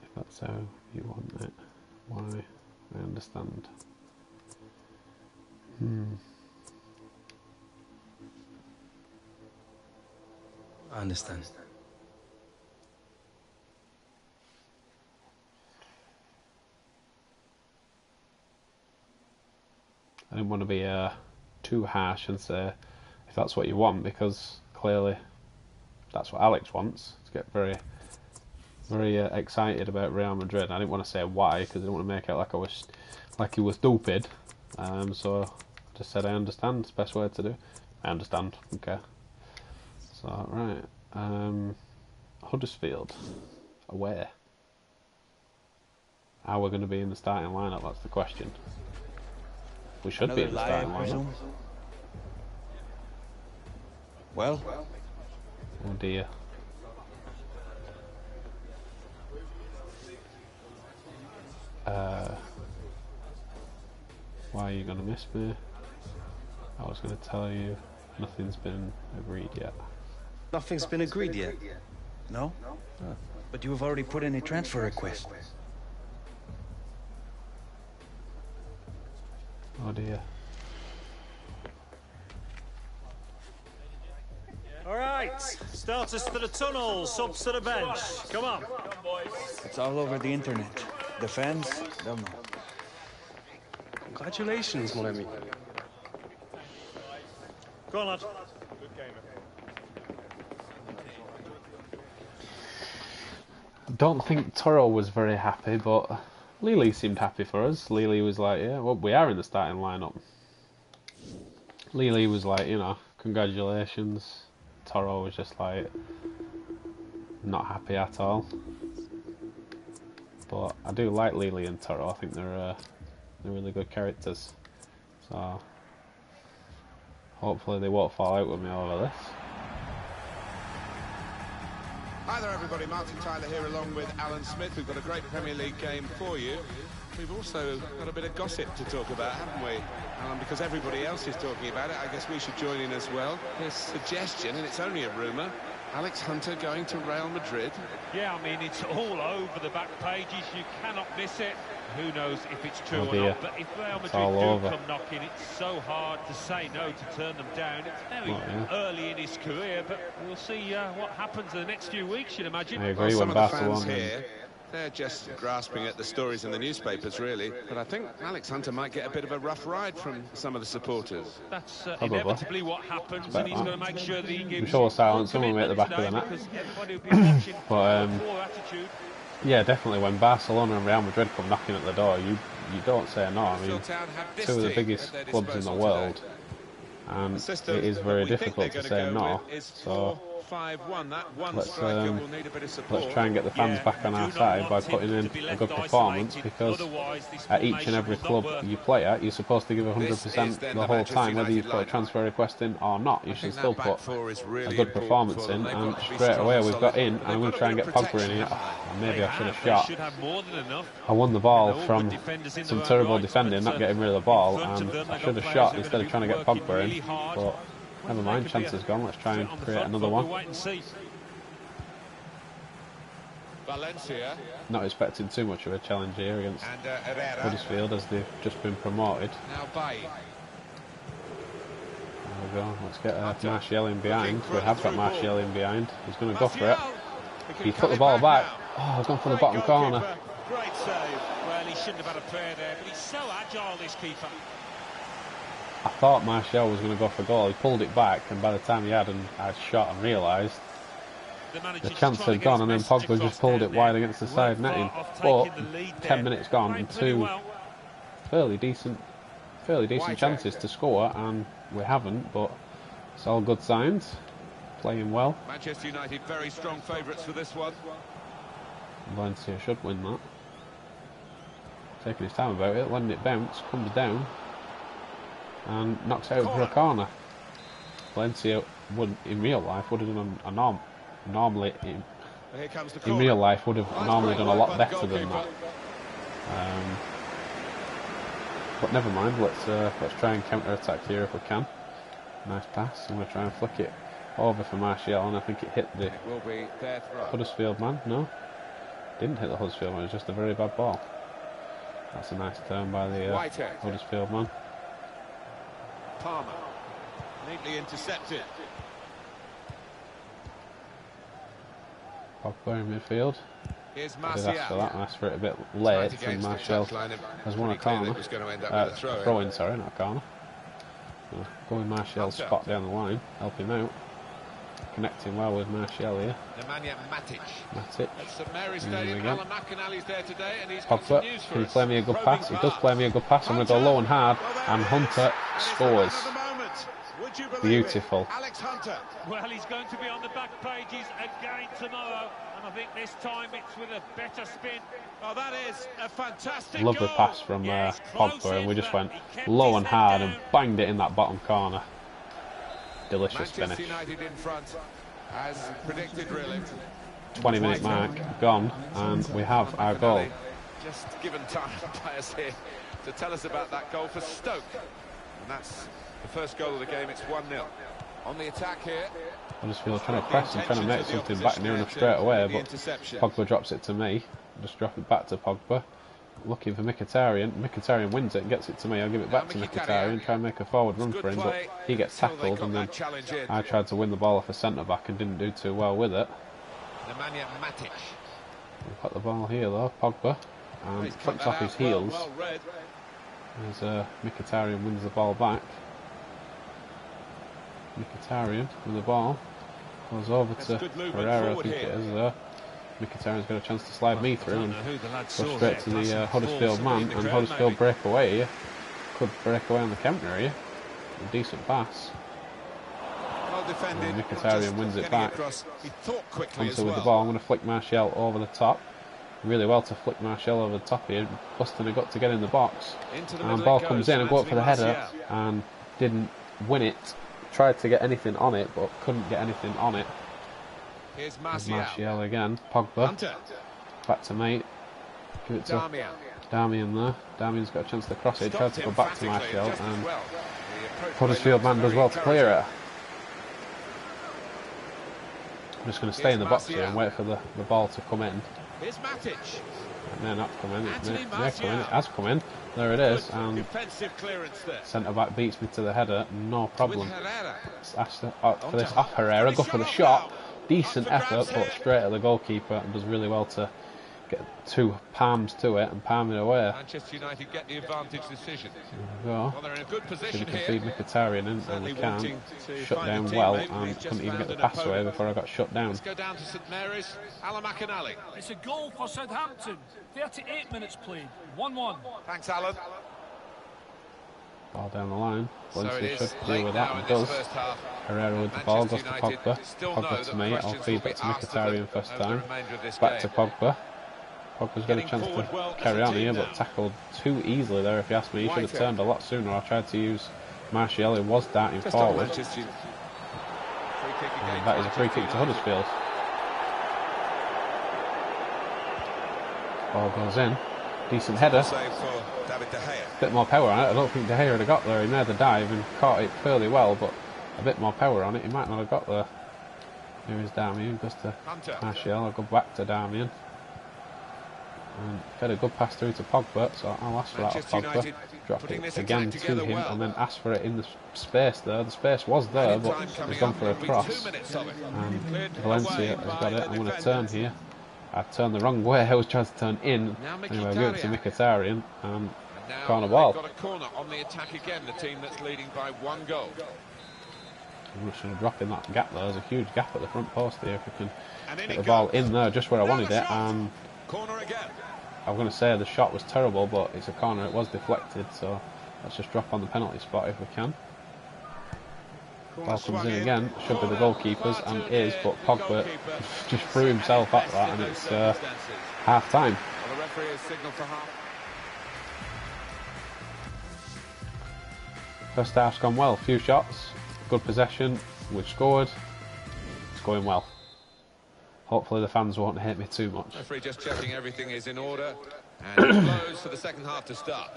If that's how you want it, why? I understand. I understand. I didn't want to be too harsh and say if that's what you want, because clearly that's what Alex wants. To get very, very excited about Real Madrid. I didn't want to say why, because I didn't want to make it like he was stupid. So I just said I understand. It's the best way to do. I understand. Okay. So right, Huddersfield away. How we're going to be in the starting lineup? That's the question. We should be in the starting lineup. Well? Oh dear. Why are you going to miss me? I was going to tell you nothing's been agreed yet. Nothing's been agreed yet? No? But you have already put in a transfer request. Oh dear. All right, starters to the tunnel, subs to the bench. Come on. It's all over the internet. The fans, they'll know. Congratulations, mon ami. Go on, lad. Don't think Toro was very happy, but Lily seemed happy for us. Lily was like, yeah, well, we are in the starting lineup. Lily was like, you know, congratulations. Toro was just like, not happy at all. But I do like Lily and Toro. I think they're really good characters. So hopefully they won't fall out with me over this. Hi there everybody, Martin Tyler here along with Alan Smith. We've got a great Premier League game for you. We've also got a bit of gossip to talk about, haven't we? Because everybody else is talking about it, I guess we should join in as well. This suggestion, and it's only a rumour, Alex Hunter going to Real Madrid. Yeah, I mean, it's all over the back pages. You cannot miss it. Who knows if it's true or dear. not, but if Real Madrid do come knocking, it's so hard to say no, to turn them down. It's very early in his career, but we'll see what happens in the next few weeks, you'd imagine. I agree Some with of the fans Barcelona. here, they're just grasping at the stories in the newspapers, really. But I think Alex Hunter might get a bit of a rough ride from some of the supporters. That's inevitably what happens, and he's going to make sure that he gives... I'm sure silence someone at the back of the net. Because everybody will be watching But for attitude. Yeah, definitely. When Barcelona and Real Madrid come knocking at the door, you don't say no. I mean, two of the biggest clubs in the world, and it is very difficult to say no. So let's try and get the fans back on our side by putting in a good performance, because at each and every club you play at, you're supposed to give 100% the whole time, whether you put a transfer request in or not. You should still put a good performance in, and straight away we've got in, and I'm going to try and get Pogba in here. Oh, maybe I should have shot. I won the ball from some terrible defending, not getting rid of the ball, and I should have shot instead of trying to get Pogba in, but never mind, chance is gone. Let's try and create another one. Valencia. Not expecting too much of a challenge here against Huddersfield, as they've just been promoted. Now Bay. There we go. Let's get Martial in behind. We have got Martial in behind. He's going to go for it. He put the ball back. Oh, he's gone for the bottom corner. Great save. Well, he shouldn't have had a player there, but he's so agile, this keeper. I thought Martial was going to go for goal. He pulled it back, and by the time he had shot and realised the chance had gone, and then Pogba just pulled it wide against the side netting. But 10 minutes gone, and two fairly decent chances to score, and we haven't. But it's all good signs. Playing well. Manchester United very strong favourites for this one. Valencia should win that. Taking his time about it, letting it bounce, comes down, and knocks it out for a corner. Valencia would, in real life, would have done in real life would have normally done a lot better than that. But never mind. Let's try and counter attack here if we can. Nice pass. I'm going to try and flick it over for Martial, and I think it hit the Huddersfield man. No, didn't hit the Huddersfield man. It was just a very bad ball. That's a nice turn by the Huddersfield man. Palmer, neatly intercepted. Pogba in midfield. Here's I did ask for that. I asked for it a bit late, and Martial has won a corner. Throw-in, sorry, not a corner. Go with Martial's spot down the line, help him out. Connecting well with Martial here. Matic. Pogba, can he play me a good pass? He does play me a good pass. I'm going to go low and hard, and Hunter scores. Beautiful. Well, he's going to be on the back pages again tomorrow, and I think this time it's with a better spin. Oh, that is a fantastic Lovely goal. pass from Pogba, and we just went low and hard and banged it in that bottom corner. Delicious finish. United in front, as predicted, really. 20-minute mark gone, and we have our goal. Just given time by us here to tell us about that goal for Stoke, and that's the first goal of the game. It's 1-0 on the attack here. I just feel trying to press and trying to make something back near enough straight away, but Pogba drops it to me. Just drop it back to Pogba. Looking for Mkhitaryan. Mkhitaryan wins it and gets it to me. I'll give it back to Mkhitaryan, try and make a forward run for him, but he gets tackled, and then I tried to win the ball off a centre-back and didn't do too well with it. We've got the ball here though, Pogba, and flips off his heels as Mkhitaryan wins the ball back. Mkhitaryan with the ball goes over to Pereira, I think it is. Mkhitaryan's got a chance to slide me through and go straight to the Huddersfield man, and Huddersfield break away here. Could break away on the counter here. A decent pass. Well defended. Mkhitaryan wins it back. Hunter with the ball. I'm going to flick Martial over the top. Really well to flick Martial over the top here. Busting a gut to get in the box. And ball comes in. I go up for the header and didn't win it. Tried to get anything on it, but couldn't get anything on it. Here's Martial again. Pogba. Back to me. Give it to Damian there. Damian's got a chance to cross it. Tried to go back to Martial, and Huddersfield man does well to clear it. I'm just going to stay in the box here and wait for the ball to come in. Here's Matic. It may not come in. It may come in. It has come in. There it is. And centre back beats me to the header. No problem. For this off Herrera. Go for the shot. Decent effort, but straight at the goalkeeper, and does really well to get 2 palms to it and palm it away. Manchester United get the advantage decision. There we go. Well, they're in a good position See if we here. can feed Mkhitaryan in, and we can't. Shut down well, and couldn't even get the pass away before I got shut down. Let's go down to St Mary's. Alan McInally. It's a goal for Southampton. 38 minutes played. 1-1. Thanks, Alan. Ball down the line. Valencia So should deal with that, and does. Herrera with the ball, goes to Pogba. Pogba to me, I'll feed that to Mkhitaryan first time. Back to Pogba. Pogba's got a chance to carry on here, but tackled too easily there if you ask me. He should have turned a lot sooner. I tried to use Martial, who was darting forward. And that is a free kick to Huddersfield. Ball goes in. Decent header. Bit more power on it. I don't think De Gea would have got there. He made the dive and caught it fairly well, but a bit more power on it. He might not have got there. Here is Darmian. Goes to Martial. I'll go back to Darmian. And get a good pass through to Pogba, so I'll ask for that of Pogba. Drop it again to him and then ask for it in the space there. The space was there, but he's gone for a cross. And Valencia has got it. I'm going to turn here. I turned the wrong way. I was trying to turn in. Anyway, I give it to Mkhitaryan and corner ball. Got a corner on the attack again. The team that's leading by 1 goal. I'm just going to drop in that gap there. There's a huge gap at the front post here. If we can get the ball in there just where I wanted it. And corner again. I'm going to say the shot was terrible, but it's a corner. It was deflected, so let's just drop on the penalty spot if we can. Ball comes in again, should be the goalkeeper's, and is, but Pogba just threw himself at that, and it's half time. Well, the referee has signalled for half. First half's gone well, few shots, good possession, we've scored, it's going well. Hopefully the fans won't hate me too much. Referee just checking everything is in order, and it blows for the second half to start.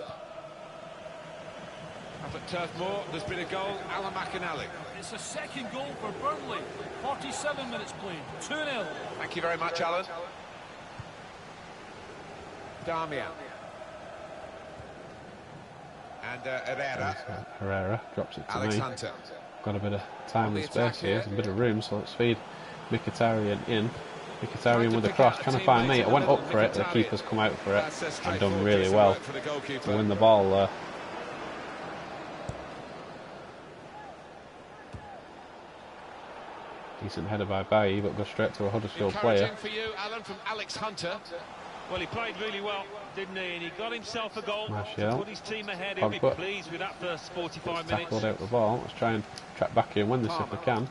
Up at Turf Moor, there's been a goal. Alan McInally. It's a second goal for Burnley. 47 minutes played. 2-0. Thank you very much, Alan. Darmian. And Herrera. Herrera drops it to Alex me. Hunter. Got a bit of time and space here, a bit of room, so let's feed Mkhitaryan in. Mkhitaryan with the cross, trying to find me. I went up for it, the keeper's come out for it. I've done really well to win the ball there. Decent header by Bailly, but goes straight to a Huddersfield player. For you, Alan, from Alex Hunter. Well, he played really well, didn't he? And he got himself a goal. Martial. Put his team ahead. He'll be pleased with that first 45 minutes. Tackled out the ball. Let's try and track back here and win this if we can.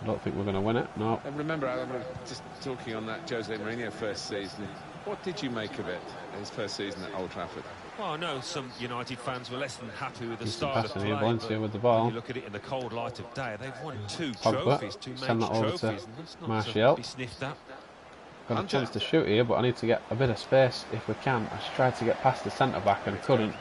I don't think we're going to win it. No. And remember, Alan, just talking on that Jose Mourinho first season, what did you make of it, his first season at Old Trafford? Well, I know some United fans were less than happy with the style of play, Valencia with the ball. when you look at it in the cold light of day, they've won 2 Pogba. trophies, 2 Send that major over trophies, to and that's not Martial. to be sniffed at. Got a chance to shoot here, but I need to get a bit of space if we can. I tried to get past the centre-back and couldn't.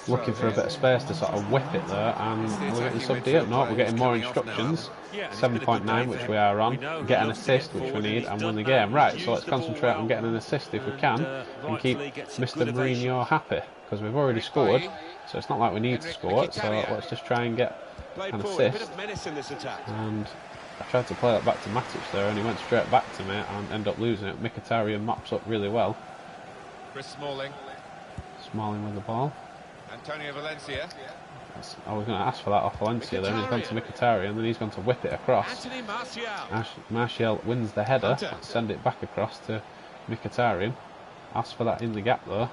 Looking for a bit of space to sort of whip it there, and we're getting subbed here. No, we're getting more instructions. 7.9, which we are on. Get an assist, which we need, and win the game. Right, so let's concentrate on getting an assist if we can, and keep Mr. Mourinho happy, because we've already scored, so it's not like we need to score, so let's just try and get an assist. And I tried to play that back to Matic there, and he went straight back to me and ended up losing it. Mkhitaryan mops up really well. Chris Smalling. Smalling with the ball. Antonio Valencia. I was going to ask for that off Valencia then. He's gone to Mkhitaryan, then he's going to whip it across. Anthony Martial. Martial wins the header. Let's send it back across to Mkhitaryan. Asked for that in the gap though,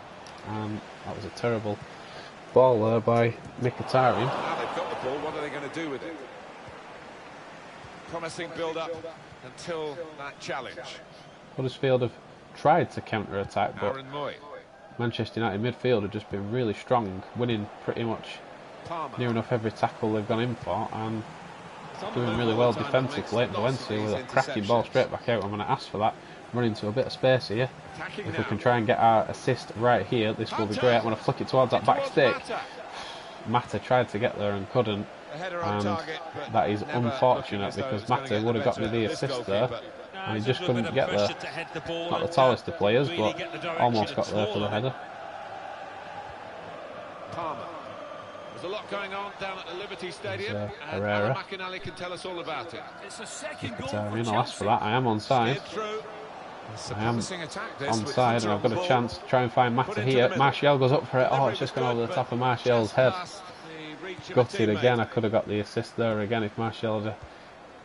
and that was a terrible ball there by Mkhitaryan. Now they've got the ball, what are they going to do with it? Promising build-up until that challenge. Huddersfield have tried to counter-attack, but Aaron Moy. Manchester United midfield have just been really strong, winning pretty much near enough every tackle they've gone in for, and doing really well defensively. Valencia with a cracking ball straight back out. I'm going to ask for that. Run into a bit of space here. If we can try and get our assist right here, this will be great. I'm going to flick it towards that back stick. Mata tried to get there and couldn't, and that is unfortunate because Mata would have got me the assist there, and he just couldn't get there. Not the tallest of players, but almost got there for the header. Palmer. There's a lot going on down at the Liberty Stadium, and Herrera. McInally can tell us all about it. It's a second goal. I'll ask for that. I am onside. I am onside and I've got a chance to try and find Mata here. Martial goes up for it. Oh, it's just gone over the top of Martial's head. Gutted again. I could have got the assist there again if Martial had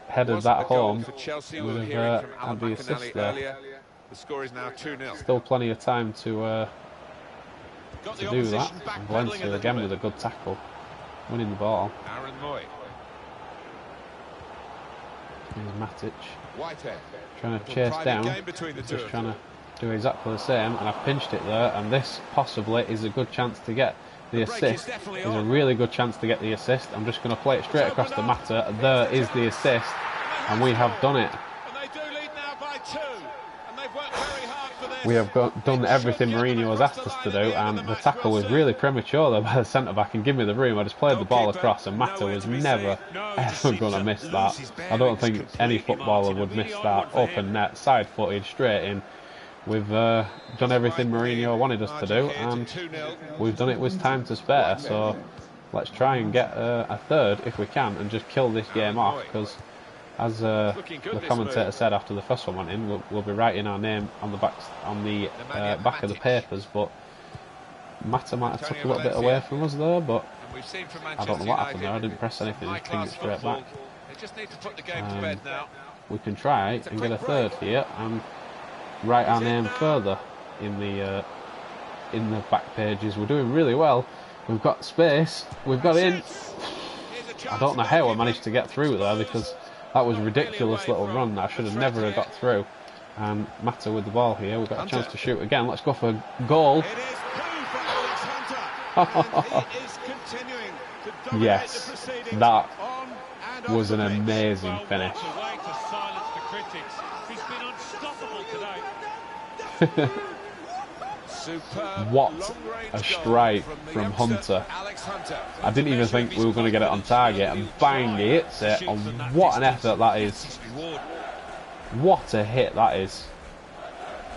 headed that home. Would have had the assist there. The score is now 2-0. Still plenty of time to do that. And Valencia again with a good tackle, winning the ball. Aaron Moy. Here's Matic. Whitehead. Trying to chase down. Just trying to do exactly the same, and I've pinched it there. And this possibly is a good chance to get the assist. It's a really good chance to get the assist. I'm just going to play it straight across the Mata. There is the assist, and we have done it. We have done everything Mourinho has asked us to do, and the tackle was really premature there by the centre-back, and give me the room. I just played the ball across, and Mata was never, ever going to miss that. I don't think any footballer would miss that. Open net, side-footed, straight in. We've done everything Mourinho wanted us to do, and we've done it with time to spare, so let's try and get a third if we can, and just kill this game off, because as the commentator said after the first one went in, we'll be writing our name on the back of the papers. But Mata might have took a little bit away from us there, but I don't know what happened there. I didn't press anything, just pinged it straight back. We can try and get a third here and write our name further in the back pages. We're doing really well. We've got space. We've got in. I don't know how I managed to get through there, because that was a ridiculous little run that I should have never have got through. And Mata with the ball here. We've got a chance to shoot again. Let's go for a goal. Yes, that was an amazing finish. What a strike from Hunter. I didn't even think we were going to get it on target, and bang, he hits it. And what an effort that is. What a hit that is.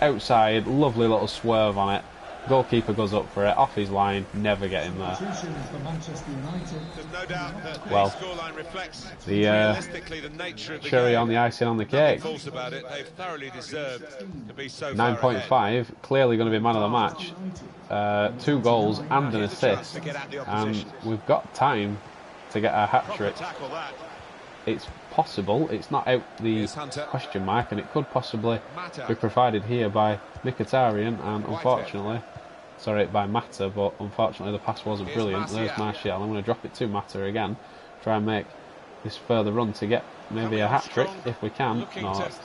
Outside, lovely little swerve on it. Goalkeeper goes up for it, off his line, never getting there. Well, the cherry on the icing on the cake. 9.5, clearly going to be man of the match. 2 goals and an assist, and we've got time to get our hat-trick. It's possible, it's not out the question mark, and it could possibly be provided here by Mkhitaryan, and unfortunately, sorry, by Mata, but unfortunately the pass wasn't brilliant. There's Martial. I'm going to drop it to Mata again, try and make this further run to get maybe a hat-trick if we can. No, that's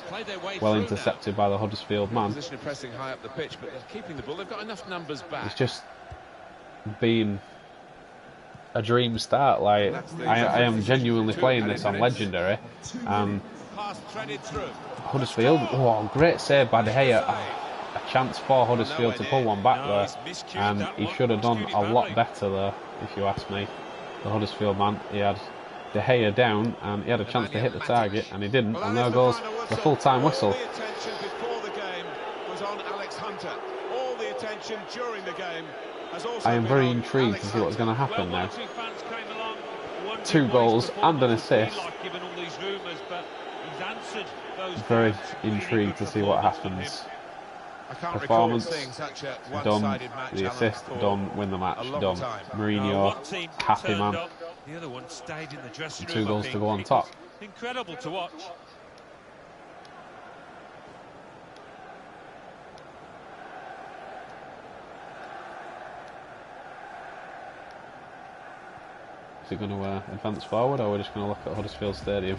well intercepted by the Huddersfield man. It's just been a dream start. Like, I am genuinely playing this on Legendary. Huddersfield, oh, great save by De Gea. A chance for Huddersfield to pull one back there, and he should have done a lot better there, if you ask me. The Huddersfield man, he had De Gea down, and he had a chance to hit the target, and he didn't, and there goes the full-time whistle. I am very intrigued to see what's going to happen now. 2 goals and an assist. Very intrigued to see what happens. Performance done, the assist done, win the match done. Mourinho, happy man. 2 goals to go on top. Incredible to watch. Is it going to advance forward, or are we just going to look at Huddersfield Stadium?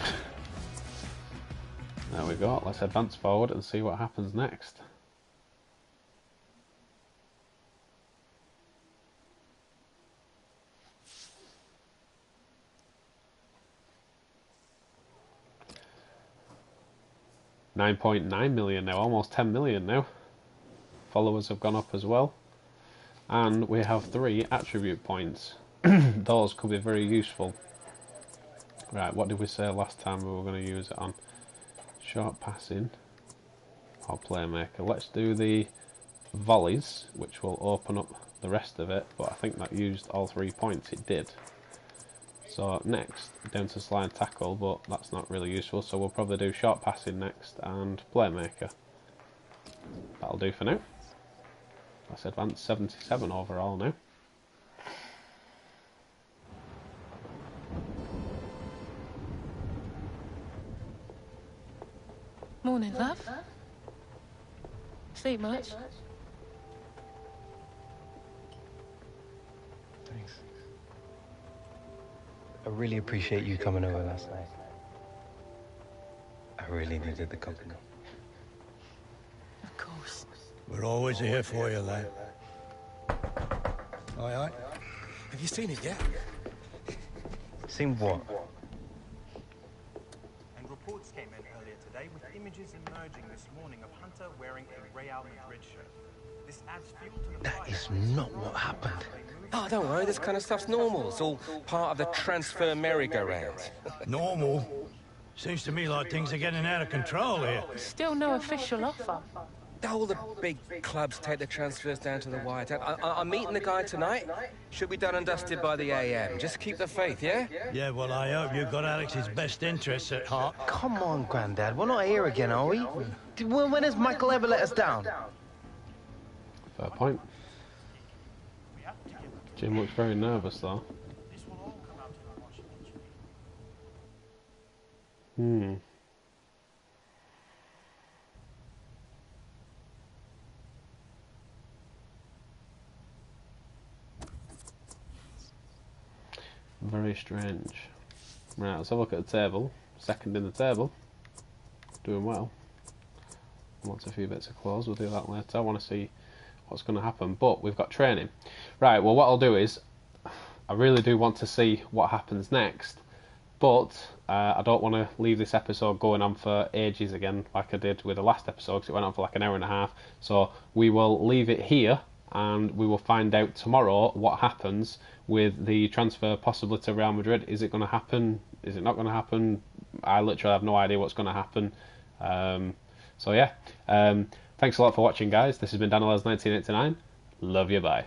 There we go. Let's advance forward and see what happens next. $9.9 million now, almost 10 million now. Followers have gone up as well, and we have 3 attribute points. Those could be very useful. Right, what did we say last time we were going to use it on? Short passing or playmaker. Let's do the volleys, which will open up the rest of it, but I think that used all 3 points. It did. So next, down to slide tackle, but that's not really useful, so we'll probably do short passing next and playmaker. that'll do for now. That's advanced 77 overall now. Morning, love. Sleep much? Thanks. I really appreciate you coming over last night. I really needed the company. Of course. We're always here for you, lad. Aye, aye. Have you seen it yet? Seen what? And reports came in earlier today with images emerging this morning of Hunter wearing a Real Madrid shirt. This adds fuel to the That is not what happened. Oh, don't worry, this kind of stuff's normal. It's all part of the transfer merry-go-round. Normal? Seems to me like things are getting out of control here. Still no official offer. All the big clubs take the transfers down to the wire. I'm meeting the guy tonight. Should be done and dusted by the AM. Just keep the faith, yeah? Yeah, well, I hope you've got Alex's best interests at heart. Come on, Grandad. We're not here again, are we? When has Michael ever let us down? Fair point. Jim looks very nervous though. Very strange. Right, let's have a look at the table. Second in the table. Doing well. Wants a few bits of clothes, we'll do that later. I want to see what's going to happen, but we've got training. Right, well what I'll do is, I really do want to see what happens next, but I don't want to leave this episode going on for ages again, like I did with the last episode, because it went on for like an hour and a half. So we will leave it here, and we will find out tomorrow what happens with the transfer possibly to Real Madrid. Is it going to happen? Is it not going to happen? I literally have no idea what's going to happen. So yeah, thanks a lot for watching, guys. This has been Daniel's 1989. Love you, bye.